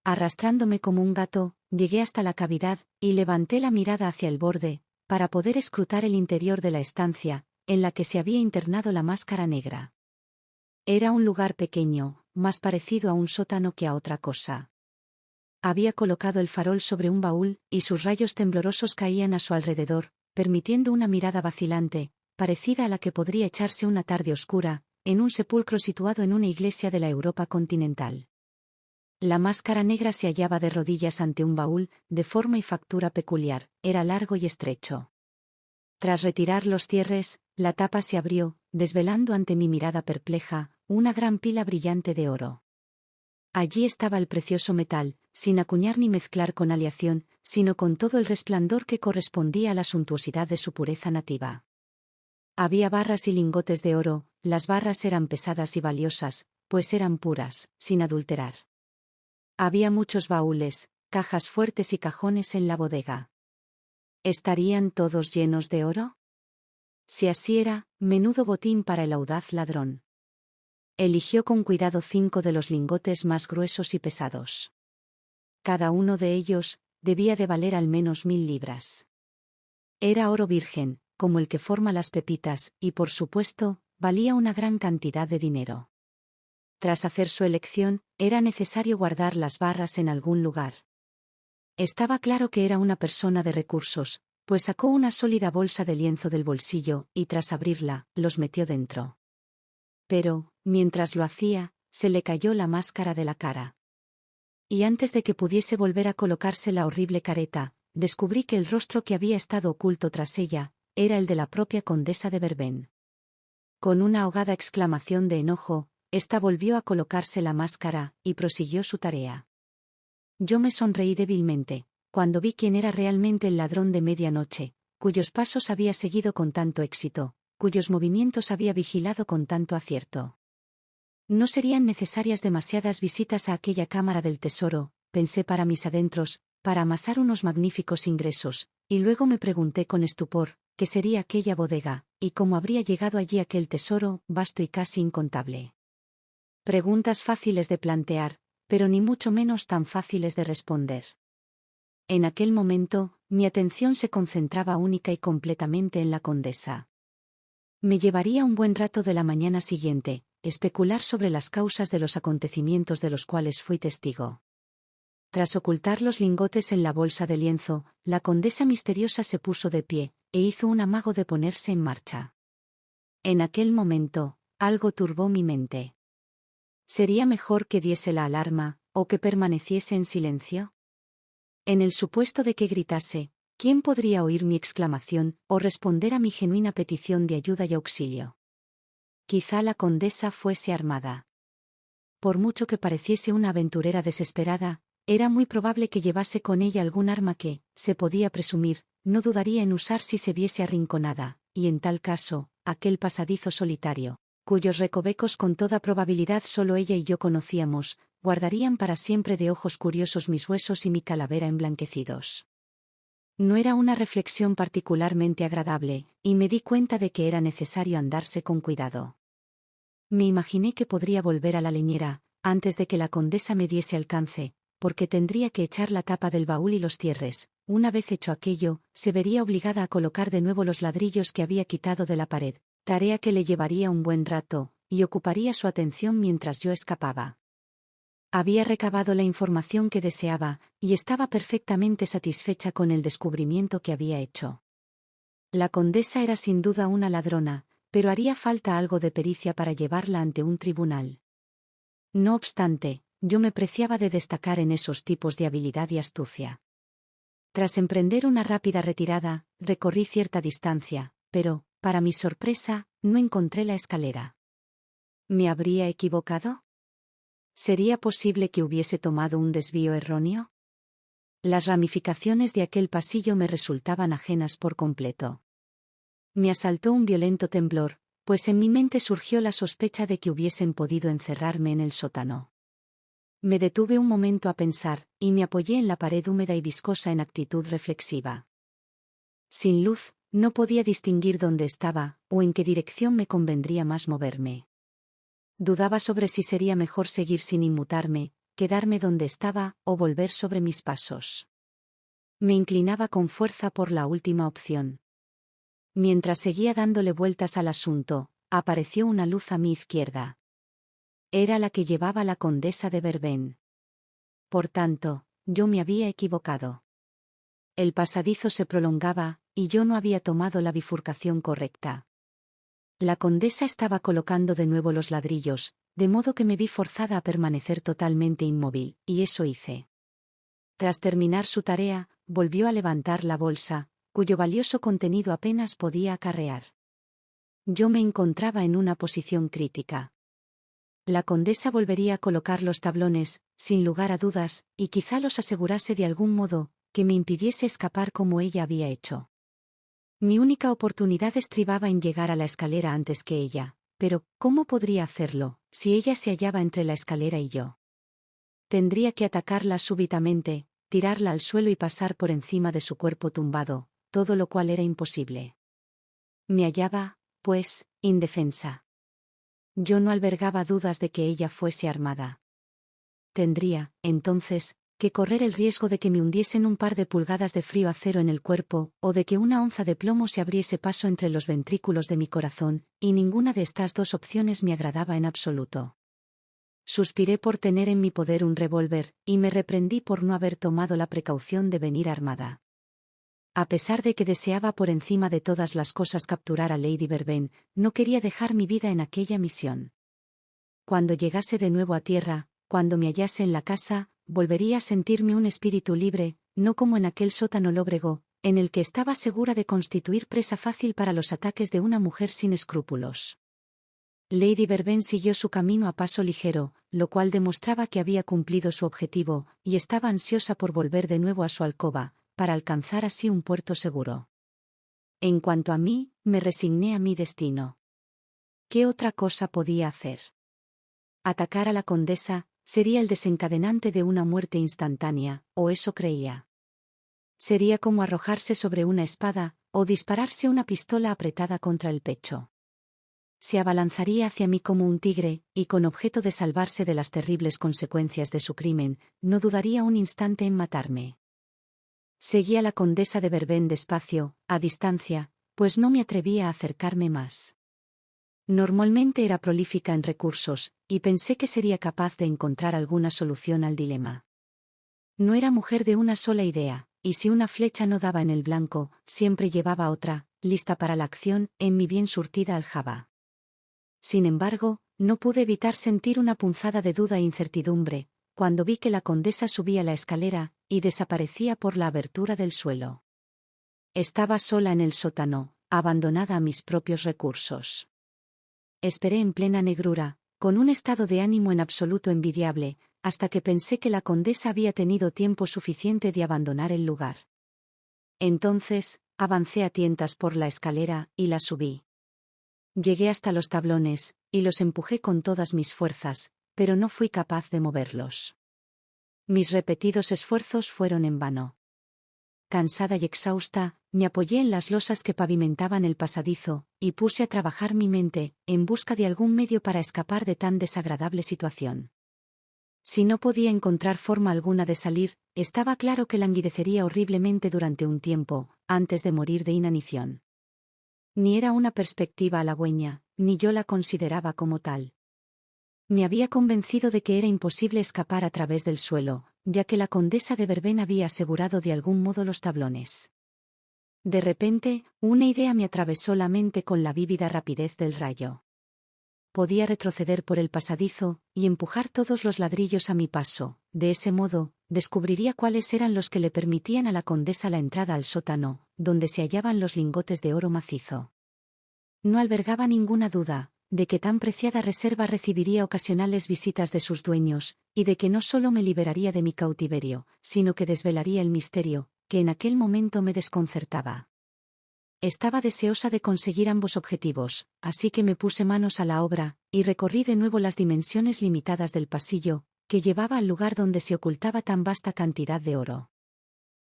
Arrastrándome como un gato, llegué hasta la cavidad, y levanté la mirada hacia el borde, para poder escrutar el interior de la estancia, en la que se había internado la máscara negra. Era un lugar pequeño, más parecido a un sótano que a otra cosa. Había colocado el farol sobre un baúl, y sus rayos temblorosos caían a su alrededor, permitiendo una mirada vacilante, parecida a la que podría echarse una tarde oscura, en un sepulcro situado en una iglesia de la Europa continental. La máscara negra se hallaba de rodillas ante un baúl, de forma y factura peculiar, era largo y estrecho. Tras retirar los cierres, la tapa se abrió, desvelando ante mi mirada perpleja, una gran pila brillante de oro. Allí estaba el precioso metal, sin acuñar ni mezclar con aleación, sino con todo el resplandor que correspondía a la suntuosidad de su pureza nativa. Había barras y lingotes de oro, las barras eran pesadas y valiosas, pues eran puras, sin adulterar. Había muchos baúles, cajas fuertes y cajones en la bodega. ¿Estarían todos llenos de oro? Si así era, menudo botín para el audaz ladrón. Eligió con cuidado 5 de los lingotes más gruesos y pesados. Cada uno de ellos debía de valer al menos 1000 libras. Era oro virgen, como el que forma las pepitas, y por supuesto, valía una gran cantidad de dinero. Tras hacer su elección, era necesario guardar las barras en algún lugar. Estaba claro que era una persona de recursos, pues sacó una sólida bolsa de lienzo del bolsillo, y tras abrirla, los metió dentro. Pero, mientras lo hacía, se le cayó la máscara de la cara. Y antes de que pudiese volver a colocarse la horrible careta, descubrí que el rostro que había estado oculto tras ella, era el de la propia condesa de Verben. Con una ahogada exclamación de enojo, ésta volvió a colocarse la máscara, y prosiguió su tarea. Yo me sonreí débilmente, cuando vi quién era realmente el ladrón de medianoche, cuyos pasos había seguido con tanto éxito, cuyos movimientos había vigilado con tanto acierto. No serían necesarias demasiadas visitas a aquella cámara del tesoro, pensé para mis adentros, para amasar unos magníficos ingresos, y luego me pregunté con estupor, ¿qué sería aquella bodega, y cómo habría llegado allí aquel tesoro, vasto y casi incontable? Preguntas fáciles de plantear, pero ni mucho menos tan fáciles de responder. En aquel momento, mi atención se concentraba única y completamente en la condesa. Me llevaría un buen rato de la mañana siguiente, especular sobre las causas de los acontecimientos de los cuales fui testigo. Tras ocultar los lingotes en la bolsa de lienzo, la condesa misteriosa se puso de pie, e hizo un amago de ponerse en marcha. En aquel momento, algo turbó mi mente. ¿Sería mejor que diese la alarma, o que permaneciese en silencio? En el supuesto de que gritase, ¿quién podría oír mi exclamación, o responder a mi genuina petición de ayuda y auxilio? Quizá la condesa fuese armada. Por mucho que pareciese una aventurera desesperada, era muy probable que llevase con ella algún arma que, se podía presumir, no dudaría en usar si se viese arrinconada, y en tal caso, aquel pasadizo solitario, cuyos recovecos con toda probabilidad solo ella y yo conocíamos, guardarían para siempre de ojos curiosos mis huesos y mi calavera emblanquecidos. No era una reflexión particularmente agradable, y me di cuenta de que era necesario andarse con cuidado. Me imaginé que podría volver a la leñera, antes de que la condesa me diese alcance, porque tendría que echar la tapa del baúl y los cierres. Una vez hecho aquello, se vería obligada a colocar de nuevo los ladrillos que había quitado de la pared, tarea que le llevaría un buen rato, y ocuparía su atención mientras yo escapaba. Había recabado la información que deseaba, y estaba perfectamente satisfecha con el descubrimiento que había hecho. La condesa era sin duda una ladrona, pero haría falta algo de pericia para llevarla ante un tribunal. No obstante, yo me preciaba de destacar en esos tipos de habilidad y astucia. Tras emprender una rápida retirada, recorrí cierta distancia, pero, para mi sorpresa, no encontré la escalera. ¿Me habría equivocado? ¿Sería posible que hubiese tomado un desvío erróneo? Las ramificaciones de aquel pasillo me resultaban ajenas por completo. Me asaltó un violento temblor, pues en mi mente surgió la sospecha de que hubiesen podido encerrarme en el sótano. Me detuve un momento a pensar, y me apoyé en la pared húmeda y viscosa en actitud reflexiva. Sin luz, no podía distinguir dónde estaba, o en qué dirección me convendría más moverme. Dudaba sobre si sería mejor seguir sin inmutarme, quedarme donde estaba, o volver sobre mis pasos. Me inclinaba con fuerza por la última opción. Mientras seguía dándole vueltas al asunto, apareció una luz a mi izquierda. Era la que llevaba la condesa de Verben. Por tanto, yo me había equivocado. El pasadizo se prolongaba, y yo no había tomado la bifurcación correcta. La condesa estaba colocando de nuevo los ladrillos, de modo que me vi forzada a permanecer totalmente inmóvil, y eso hice. Tras terminar su tarea, volvió a levantar la bolsa, cuyo valioso contenido apenas podía acarrear. Yo me encontraba en una posición crítica. La condesa volvería a colocar los tablones, sin lugar a dudas, y quizá los asegurase de algún modo, que me impidiese escapar como ella había hecho. Mi única oportunidad estribaba en llegar a la escalera antes que ella, pero ¿cómo podría hacerlo, si ella se hallaba entre la escalera y yo? Tendría que atacarla súbitamente, tirarla al suelo y pasar por encima de su cuerpo tumbado, todo lo cual era imposible. Me hallaba, pues, indefensa. Yo no albergaba dudas de que ella fuese armada. Tendría, entonces, que correr el riesgo de que me hundiesen un par de pulgadas de frío acero en el cuerpo, o de que una onza de plomo se abriese paso entre los ventrículos de mi corazón, y ninguna de estas dos opciones me agradaba en absoluto. Suspiré por tener en mi poder un revólver, y me reprendí por no haber tomado la precaución de venir armada. A pesar de que deseaba por encima de todas las cosas capturar a Lady Verben, no quería dejar mi vida en aquella misión. Cuando llegase de nuevo a tierra, cuando me hallase en la casa, volvería a sentirme un espíritu libre, no como en aquel sótano lóbrego, en el que estaba segura de constituir presa fácil para los ataques de una mujer sin escrúpulos. Lady Verben siguió su camino a paso ligero, lo cual demostraba que había cumplido su objetivo, y estaba ansiosa por volver de nuevo a su alcoba, para alcanzar así un puerto seguro. En cuanto a mí, me resigné a mi destino. ¿Qué otra cosa podía hacer? Atacar a la condesa sería el desencadenante de una muerte instantánea, o eso creía. Sería como arrojarse sobre una espada, o dispararse una pistola apretada contra el pecho. Se abalanzaría hacia mí como un tigre, y con objeto de salvarse de las terribles consecuencias de su crimen, no dudaría un instante en matarme. Seguí a la condesa de Verben despacio, a distancia, pues no me atrevía a acercarme más. Normalmente era prolífica en recursos, y pensé que sería capaz de encontrar alguna solución al dilema. No era mujer de una sola idea, y si una flecha no daba en el blanco, siempre llevaba otra, lista para la acción, en mi bien surtida aljaba. Sin embargo, no pude evitar sentir una punzada de duda e incertidumbre, cuando vi que la condesa subía la escalera, y desaparecía por la abertura del suelo. Estaba sola en el sótano, abandonada a mis propios recursos. Esperé en plena negrura, con un estado de ánimo en absoluto envidiable, hasta que pensé que la condesa había tenido tiempo suficiente de abandonar el lugar. Entonces, avancé a tientas por la escalera, y la subí. Llegué hasta los tablones, y los empujé con todas mis fuerzas, pero no fui capaz de moverlos. Mis repetidos esfuerzos fueron en vano. Cansada y exhausta, me apoyé en las losas que pavimentaban el pasadizo, y puse a trabajar mi mente, en busca de algún medio para escapar de tan desagradable situación. Si no podía encontrar forma alguna de salir, estaba claro que languidecería horriblemente durante un tiempo, antes de morir de inanición. Ni era una perspectiva halagüeña, ni yo la consideraba como tal. Me había convencido de que era imposible escapar a través del suelo, ya que la condesa de Verben había asegurado de algún modo los tablones. De repente, una idea me atravesó la mente con la vívida rapidez del rayo. Podía retroceder por el pasadizo, y empujar todos los ladrillos a mi paso. De ese modo, descubriría cuáles eran los que le permitían a la condesa la entrada al sótano, donde se hallaban los lingotes de oro macizo. No albergaba ninguna duda de que tan preciada reserva recibiría ocasionales visitas de sus dueños, y de que no solo me liberaría de mi cautiverio, sino que desvelaría el misterio, que en aquel momento me desconcertaba. Estaba deseosa de conseguir ambos objetivos, así que me puse manos a la obra, y recorrí de nuevo las dimensiones limitadas del pasillo, que llevaba al lugar donde se ocultaba tan vasta cantidad de oro.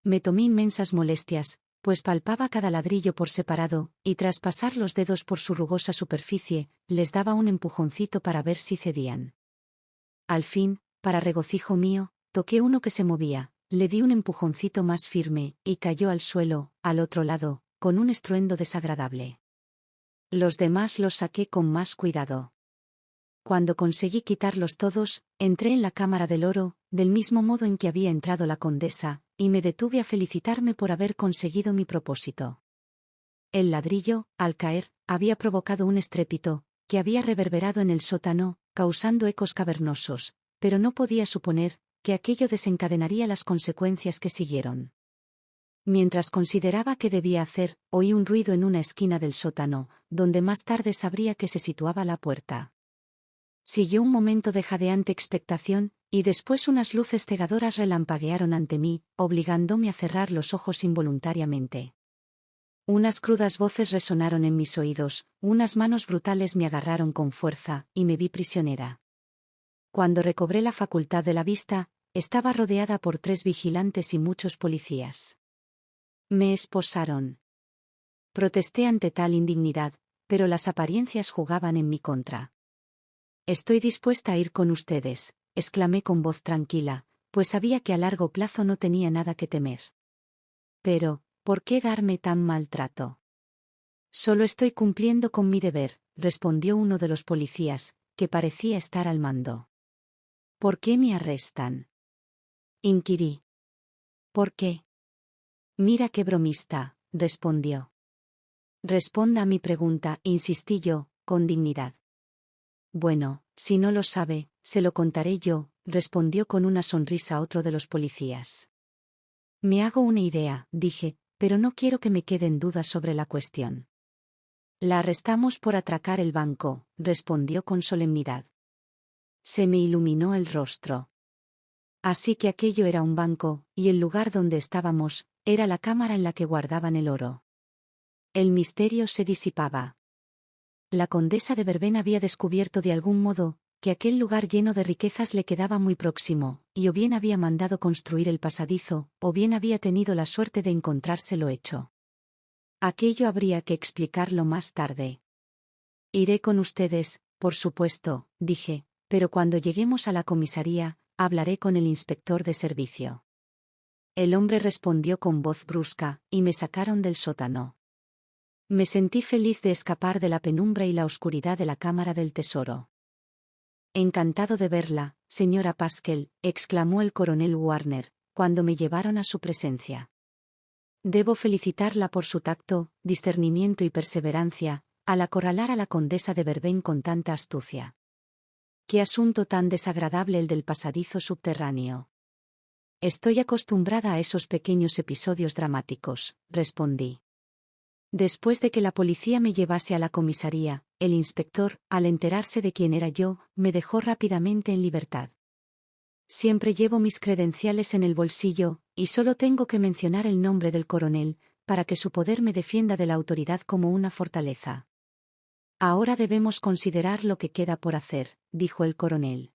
Me tomé inmensas molestias, pues palpaba cada ladrillo por separado, y tras pasar los dedos por su rugosa superficie, les daba un empujoncito para ver si cedían. Al fin, para regocijo mío, toqué uno que se movía, le di un empujoncito más firme, y cayó al suelo, al otro lado, con un estruendo desagradable. Los demás los saqué con más cuidado. Cuando conseguí quitarlos todos, entré en la cámara del oro, del mismo modo en que había entrado la condesa, y me detuve a felicitarme por haber conseguido mi propósito. El ladrillo, al caer, había provocado un estrépito, que había reverberado en el sótano, causando ecos cavernosos, pero no podía suponer que aquello desencadenaría las consecuencias que siguieron. Mientras consideraba qué debía hacer, oí un ruido en una esquina del sótano, donde más tarde sabría que se situaba la puerta. Siguió un momento de jadeante expectación, y después unas luces cegadoras relampaguearon ante mí, obligándome a cerrar los ojos involuntariamente. Unas crudas voces resonaron en mis oídos, unas manos brutales me agarraron con fuerza, y me vi prisionera. Cuando recobré la facultad de la vista, estaba rodeada por 3 vigilantes y muchos policías. Me esposaron. Protesté ante tal indignidad, pero las apariencias jugaban en mi contra. «Estoy dispuesta a ir con ustedes», exclamé con voz tranquila, pues sabía que a largo plazo no tenía nada que temer. «Pero, ¿por qué darme tan mal trato?» «Solo estoy cumpliendo con mi deber», respondió uno de los policías, que parecía estar al mando. «¿Por qué me arrestan?», inquirí. «¿Por qué?». «Mira qué bromista», respondió. «Responda a mi pregunta», insistí yo, con dignidad. «Bueno, si no lo sabe, se lo contaré yo», respondió con una sonrisa otro de los policías. «Me hago una idea», dije, «pero no quiero que me queden dudas sobre la cuestión». «La arrestamos por atracar el banco», respondió con solemnidad. Se me iluminó el rostro. Así que aquello era un banco, y el lugar donde estábamos era la cámara en la que guardaban el oro. El misterio se disipaba. La condesa de Verben había descubierto de algún modo que aquel lugar lleno de riquezas le quedaba muy próximo, y o bien había mandado construir el pasadizo, o bien había tenido la suerte de encontrárselo hecho. Aquello habría que explicarlo más tarde. «Iré con ustedes, por supuesto», dije, «pero cuando lleguemos a la comisaría, hablaré con el inspector de servicio». El hombre respondió con voz brusca, y me sacaron del sótano. Me sentí feliz de escapar de la penumbra y la oscuridad de la cámara del tesoro. «Encantado de verla, señora Pascal», exclamó el coronel Warner, cuando me llevaron a su presencia. «Debo felicitarla por su tacto, discernimiento y perseverancia, al acorralar a la condesa de Vervain con tanta astucia. Qué asunto tan desagradable el del pasadizo subterráneo. Estoy acostumbrada a esos pequeños episodios dramáticos, respondí. Después de que la policía me llevase a la comisaría, el inspector, al enterarse de quién era yo, me dejó rápidamente en libertad. Siempre llevo mis credenciales en el bolsillo, y solo tengo que mencionar el nombre del coronel, para que su poder me defienda de la autoridad como una fortaleza. Ahora debemos considerar lo que queda por hacer, dijo el coronel.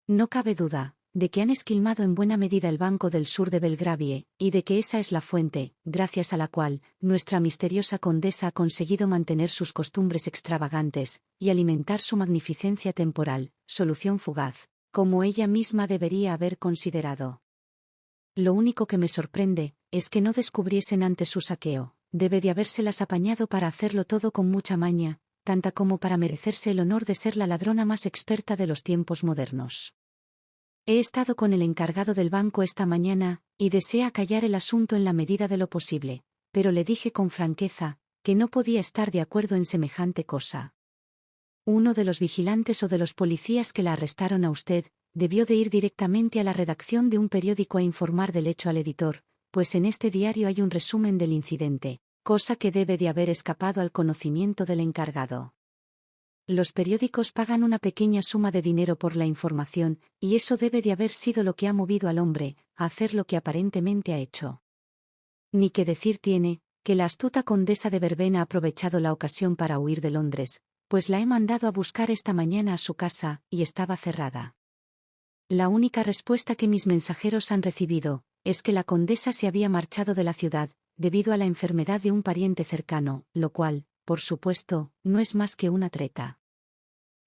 No cabe duda de que han esquilmado en buena medida el Banco del Sur de Belgravie, y de que esa es la fuente, gracias a la cual nuestra misteriosa condesa ha conseguido mantener sus costumbres extravagantes, y alimentar su magnificencia temporal, solución fugaz, como ella misma debería haber considerado. Lo único que me sorprende es que no descubriesen antes su saqueo. Debe de habérselas apañado para hacerlo todo con mucha maña, tanta como para merecerse el honor de ser la ladrona más experta de los tiempos modernos. He estado con el encargado del banco esta mañana, y desea acallar el asunto en la medida de lo posible, pero le dije con franqueza que no podía estar de acuerdo en semejante cosa. Uno de los vigilantes o de los policías que la arrestaron a usted debió de ir directamente a la redacción de un periódico a informar del hecho al editor, pues en este diario hay un resumen del incidente, cosa que debe de haber escapado al conocimiento del encargado. Los periódicos pagan una pequeña suma de dinero por la información, y eso debe de haber sido lo que ha movido al hombre a hacer lo que aparentemente ha hecho. Ni que decir tiene que la astuta condesa de Vervain ha aprovechado la ocasión para huir de Londres, pues la he mandado a buscar esta mañana a su casa, y estaba cerrada. La única respuesta que mis mensajeros han recibido es que la condesa se había marchado de la ciudad, debido a la enfermedad de un pariente cercano, lo cual, por supuesto, no es más que una treta.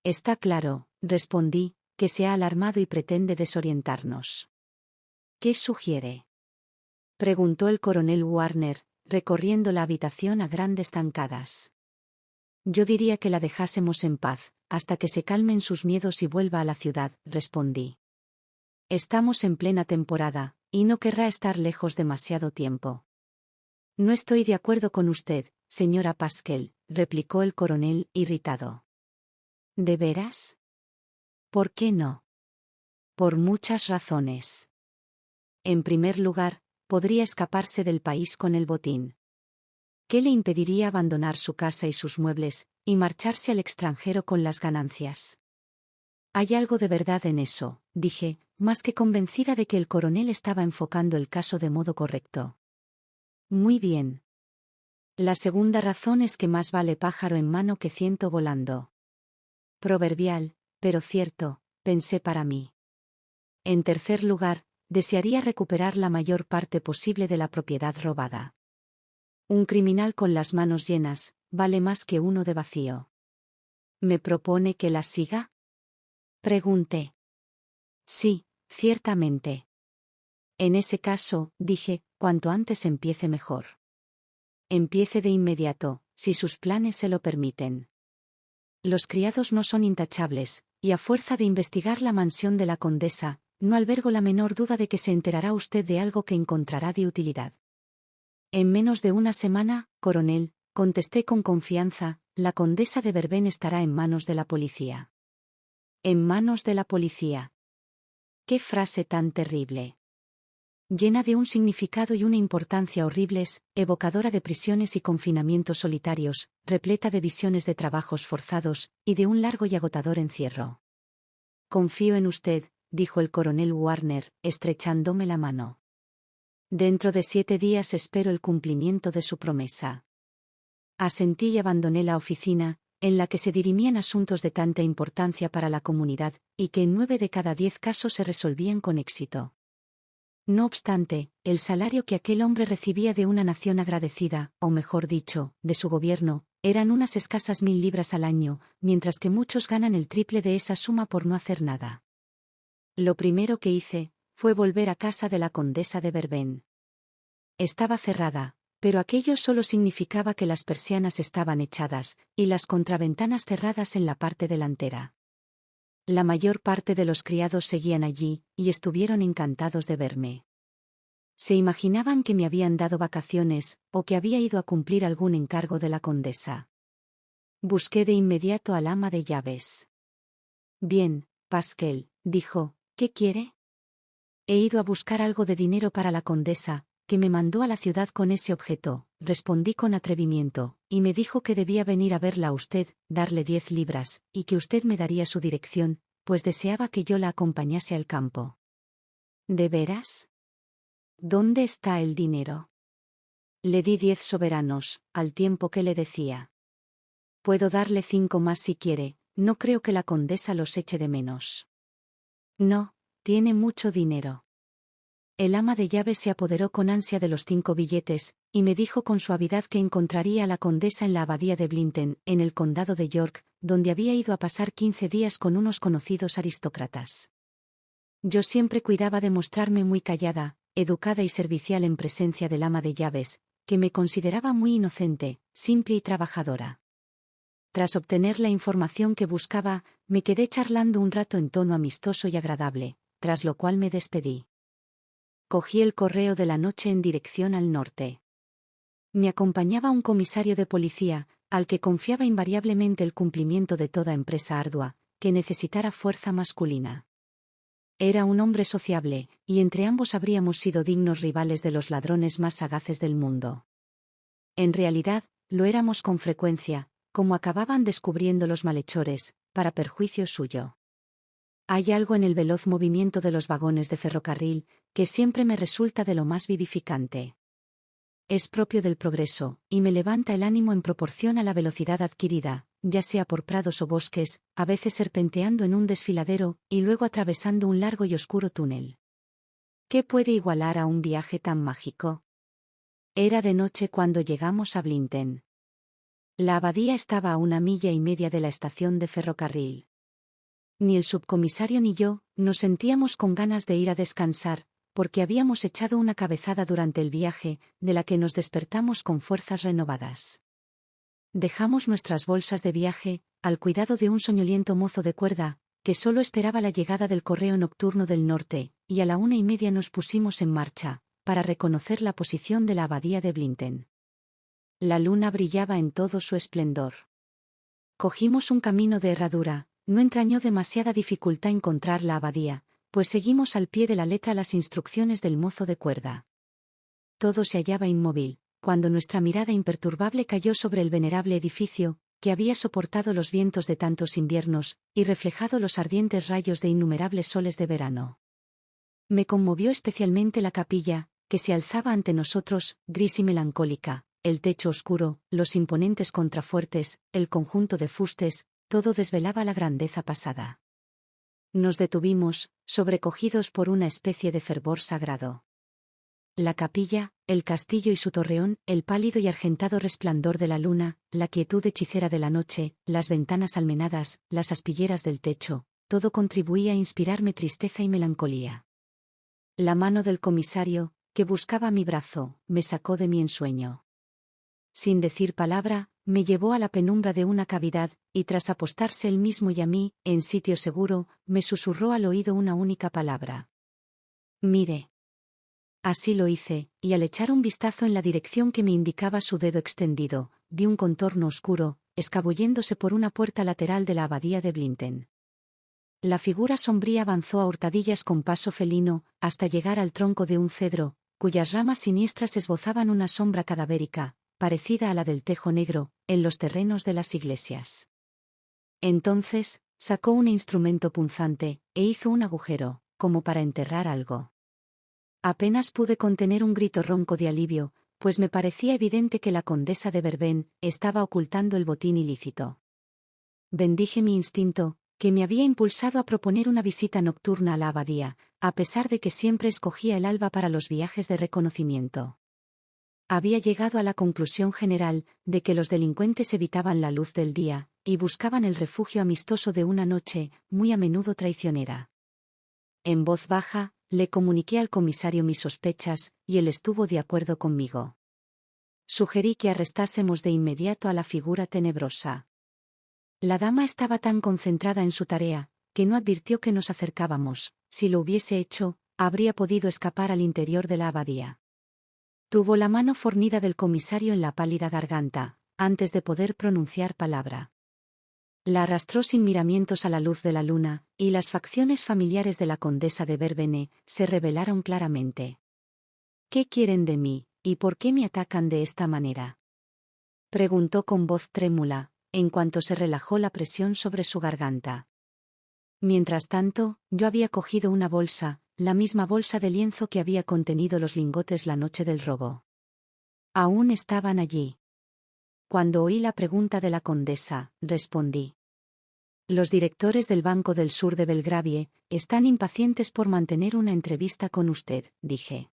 Está claro, respondí, que se ha alarmado y pretende desorientarnos. ¿Qué sugiere?, preguntó el coronel Warner, recorriendo la habitación a grandes zancadas. Yo diría que la dejásemos en paz, hasta que se calmen sus miedos y vuelva a la ciudad, respondí. Estamos en plena temporada, y no querrá estar lejos demasiado tiempo. No estoy de acuerdo con usted, señora Pascal, replicó el coronel, irritado. ¿De veras? ¿Por qué no? Por muchas razones. En primer lugar, podría escaparse del país con el botín. ¿Qué le impediría abandonar su casa y sus muebles, y marcharse al extranjero con las ganancias? Hay algo de verdad en eso, dije, más que convencida de que el coronel estaba enfocando el caso de modo correcto. Muy bien. La segunda razón es que más vale pájaro en mano que ciento volando. Proverbial, pero cierto, pensé para mí. En tercer lugar, desearía recuperar la mayor parte posible de la propiedad robada. Un criminal con las manos llenas vale más que uno de vacío. ¿Me propone que la siga?, pregunté. Sí, ciertamente. En ese caso, dije, cuanto antes empiece mejor. Empiece de inmediato, si sus planes se lo permiten. Los criados no son intachables, y a fuerza de investigar la mansión de la condesa, no albergo la menor duda de que se enterará usted de algo que encontrará de utilidad. En menos de una semana, coronel, contesté con confianza, la condesa de Vervain estará en manos de la policía. En manos de la policía. ¡Qué frase tan terrible! Llena de un significado y una importancia horribles, evocadora de prisiones y confinamientos solitarios, repleta de visiones de trabajos forzados, y de un largo y agotador encierro. Confío en usted, dijo el coronel Warner, estrechándome la mano. Dentro de 7 días espero el cumplimiento de su promesa. Asentí y abandoné la oficina, en la que se dirimían asuntos de tanta importancia para la comunidad, y que en 9 de cada 10 casos se resolvían con éxito. No obstante, el salario que aquel hombre recibía de una nación agradecida, o mejor dicho, de su gobierno, eran unas escasas 1000 libras al año, mientras que muchos ganan el triple de esa suma por no hacer nada. Lo primero que hice fue volver a casa de la condesa de Vervain. Estaba cerrada, pero aquello solo significaba que las persianas estaban echadas, y las contraventanas cerradas en la parte delantera. La mayor parte de los criados seguían allí, y estuvieron encantados de verme. Se imaginaban que me habían dado vacaciones, o que había ido a cumplir algún encargo de la condesa. Busqué de inmediato al ama de llaves. Bien, Pascal, dijo, ¿qué quiere? He ido a buscar algo de dinero para la condesa, que me mandó a la ciudad con ese objeto, respondí con atrevimiento, y me dijo que debía venir a verla a usted, darle 10 libras, y que usted me daría su dirección, pues deseaba que yo la acompañase al campo. ¿De veras? ¿Dónde está el dinero? Le di 10 soberanos, al tiempo que le decía. Puedo darle 5 más si quiere, no creo que la condesa los eche de menos. No, tiene mucho dinero. El ama de llaves se apoderó con ansia de los 5 billetes, y me dijo con suavidad que encontraría a la condesa en la abadía de Blinton, en el condado de York, donde había ido a pasar 15 días con unos conocidos aristócratas. Yo siempre cuidaba de mostrarme muy callada, educada y servicial en presencia del ama de llaves, que me consideraba muy inocente, simple y trabajadora. Tras obtener la información que buscaba, me quedé charlando un rato en tono amistoso y agradable, tras lo cual me despedí. Cogí el correo de la noche en dirección al norte. Me acompañaba un comisario de policía, al que confiaba invariablemente el cumplimiento de toda empresa ardua, que necesitara fuerza masculina. Era un hombre sociable, y entre ambos habríamos sido dignos rivales de los ladrones más sagaces del mundo. En realidad, lo éramos con frecuencia, como acababan descubriendo los malhechores, para perjuicio suyo. Hay algo en el veloz movimiento de los vagones de ferrocarril, que siempre me resulta de lo más vivificante. Es propio del progreso, y me levanta el ánimo en proporción a la velocidad adquirida, ya sea por prados o bosques, a veces serpenteando en un desfiladero, y luego atravesando un largo y oscuro túnel. ¿Qué puede igualar a un viaje tan mágico? Era de noche cuando llegamos a Blinton. La abadía estaba a 1,5 millas de la estación de ferrocarril. Ni el subcomisario ni yo nos sentíamos con ganas de ir a descansar, porque habíamos echado una cabezada durante el viaje, de la que nos despertamos con fuerzas renovadas. Dejamos nuestras bolsas de viaje, al cuidado de un soñoliento mozo de cuerda, que solo esperaba la llegada del correo nocturno del norte, y a la 1:30 nos pusimos en marcha, para reconocer la posición de la abadía de Blinton. La luna brillaba en todo su esplendor. Cogimos un camino de herradura. No entrañó demasiada dificultad encontrar la abadía, pues seguimos al pie de la letra las instrucciones del mozo de cuerda. Todo se hallaba inmóvil, cuando nuestra mirada imperturbable cayó sobre el venerable edificio, que había soportado los vientos de tantos inviernos, y reflejado los ardientes rayos de innumerables soles de verano. Me conmovió especialmente la capilla, que se alzaba ante nosotros, gris y melancólica, el techo oscuro, los imponentes contrafuertes, el conjunto de fustes, todo desvelaba la grandeza pasada. Nos detuvimos, sobrecogidos por una especie de fervor sagrado. La capilla, el castillo y su torreón, el pálido y argentado resplandor de la luna, la quietud hechicera de la noche, las ventanas almenadas, las aspilleras del techo, todo contribuía a inspirarme tristeza y melancolía. La mano del comisario, que buscaba mi brazo, me sacó de mi ensueño. Sin decir palabra, me llevó a la penumbra de una cavidad, y tras apostarse él mismo y a mí, en sitio seguro, me susurró al oído una única palabra. Mire. Así lo hice, y al echar un vistazo en la dirección que me indicaba su dedo extendido, vi un contorno oscuro, escabulléndose por una puerta lateral de la abadía de Blinton. La figura sombría avanzó a hurtadillas con paso felino, hasta llegar al tronco de un cedro, cuyas ramas siniestras esbozaban una sombra cadavérica, parecida a la del tejo negro, en los terrenos de las iglesias. Entonces, sacó un instrumento punzante, e hizo un agujero, como para enterrar algo. Apenas pude contener un grito ronco de alivio, pues me parecía evidente que la condesa de Verben estaba ocultando el botín ilícito. Bendije mi instinto, que me había impulsado a proponer una visita nocturna a la abadía, a pesar de que siempre escogía el alba para los viajes de reconocimiento. Había llegado a la conclusión general de que los delincuentes evitaban la luz del día, y buscaban el refugio amistoso de una noche, muy a menudo traicionera. En voz baja, le comuniqué al comisario mis sospechas, y él estuvo de acuerdo conmigo. Sugerí que arrestásemos de inmediato a la figura tenebrosa. La dama estaba tan concentrada en su tarea, que no advirtió que nos acercábamos. Si lo hubiese hecho, habría podido escapar al interior de la abadía. Tuvo la mano fornida del comisario en la pálida garganta, antes de poder pronunciar palabra. La arrastró sin miramientos a la luz de la luna, y las facciones familiares de la condesa de Verbene se revelaron claramente. ¿Qué quieren de mí, y por qué me atacan de esta manera?, preguntó con voz trémula, en cuanto se relajó la presión sobre su garganta. Mientras tanto, yo había cogido una bolsa, la misma bolsa de lienzo que había contenido los lingotes la noche del robo. Aún estaban allí. Cuando oí la pregunta de la condesa, respondí. Los directores del Banco del Sur de Belgravie están impacientes por mantener una entrevista con usted, dije.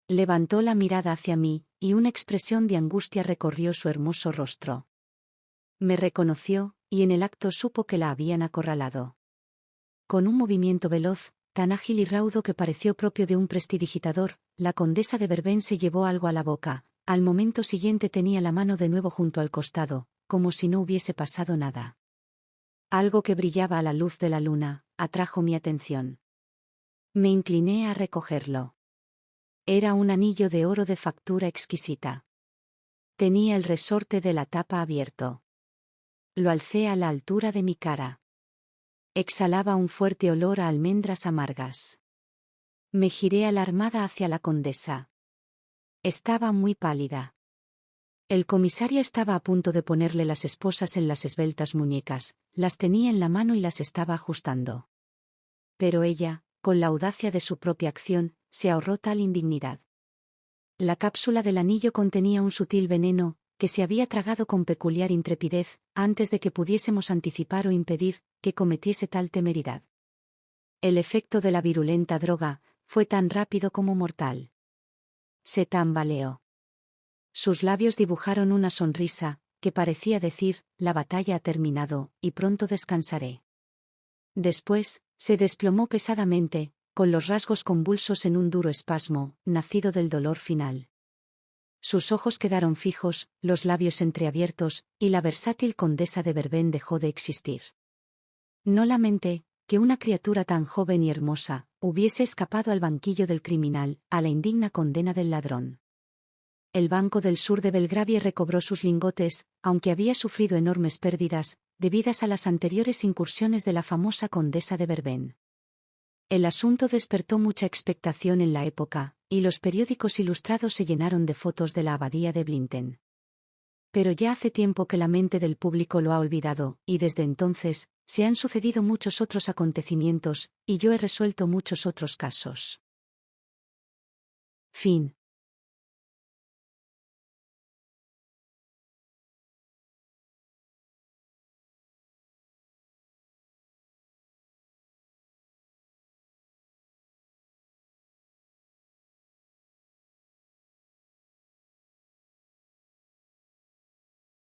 Levantó la mirada hacia mí, y una expresión de angustia recorrió su hermoso rostro. Me reconoció, y en el acto supo que la habían acorralado. Con un movimiento veloz, tan ágil y raudo que pareció propio de un prestidigitador, la condesa de Verben se llevó algo a la boca. Al momento siguiente tenía la mano de nuevo junto al costado, como si no hubiese pasado nada. Algo que brillaba a la luz de la luna atrajo mi atención. Me incliné a recogerlo. Era un anillo de oro de factura exquisita. Tenía el resorte de la tapa abierto. Lo alcé a la altura de mi cara. Exhalaba un fuerte olor a almendras amargas. Me giré alarmada hacia la condesa. Estaba muy pálida. El comisario estaba a punto de ponerle las esposas en las esbeltas muñecas, las tenía en la mano y las estaba ajustando. Pero ella, con la audacia de su propia acción, se ahorró tal indignidad. La cápsula del anillo contenía un sutil veneno, que se había tragado con peculiar intrepidez, antes de que pudiésemos anticipar o impedir que cometiese tal temeridad. El efecto de la virulenta droga fue tan rápido como mortal. Se tambaleó. Sus labios dibujaron una sonrisa, que parecía decir, la batalla ha terminado, y pronto descansaré. Después, se desplomó pesadamente, con los rasgos convulsos en un duro espasmo, nacido del dolor final. Sus ojos quedaron fijos, los labios entreabiertos, y la versátil condesa de Verben dejó de existir. No lamenté que una criatura tan joven y hermosa hubiese escapado al banquillo del criminal, a la indigna condena del ladrón. El Banco del Sur de Belgravie recobró sus lingotes, aunque había sufrido enormes pérdidas, debidas a las anteriores incursiones de la famosa condesa de Verben. El asunto despertó mucha expectación en la época, y los periódicos ilustrados se llenaron de fotos de la abadía de Blinten. Pero ya hace tiempo que la mente del público lo ha olvidado, y desde entonces, se han sucedido muchos otros acontecimientos, y yo he resuelto muchos otros casos. Fin.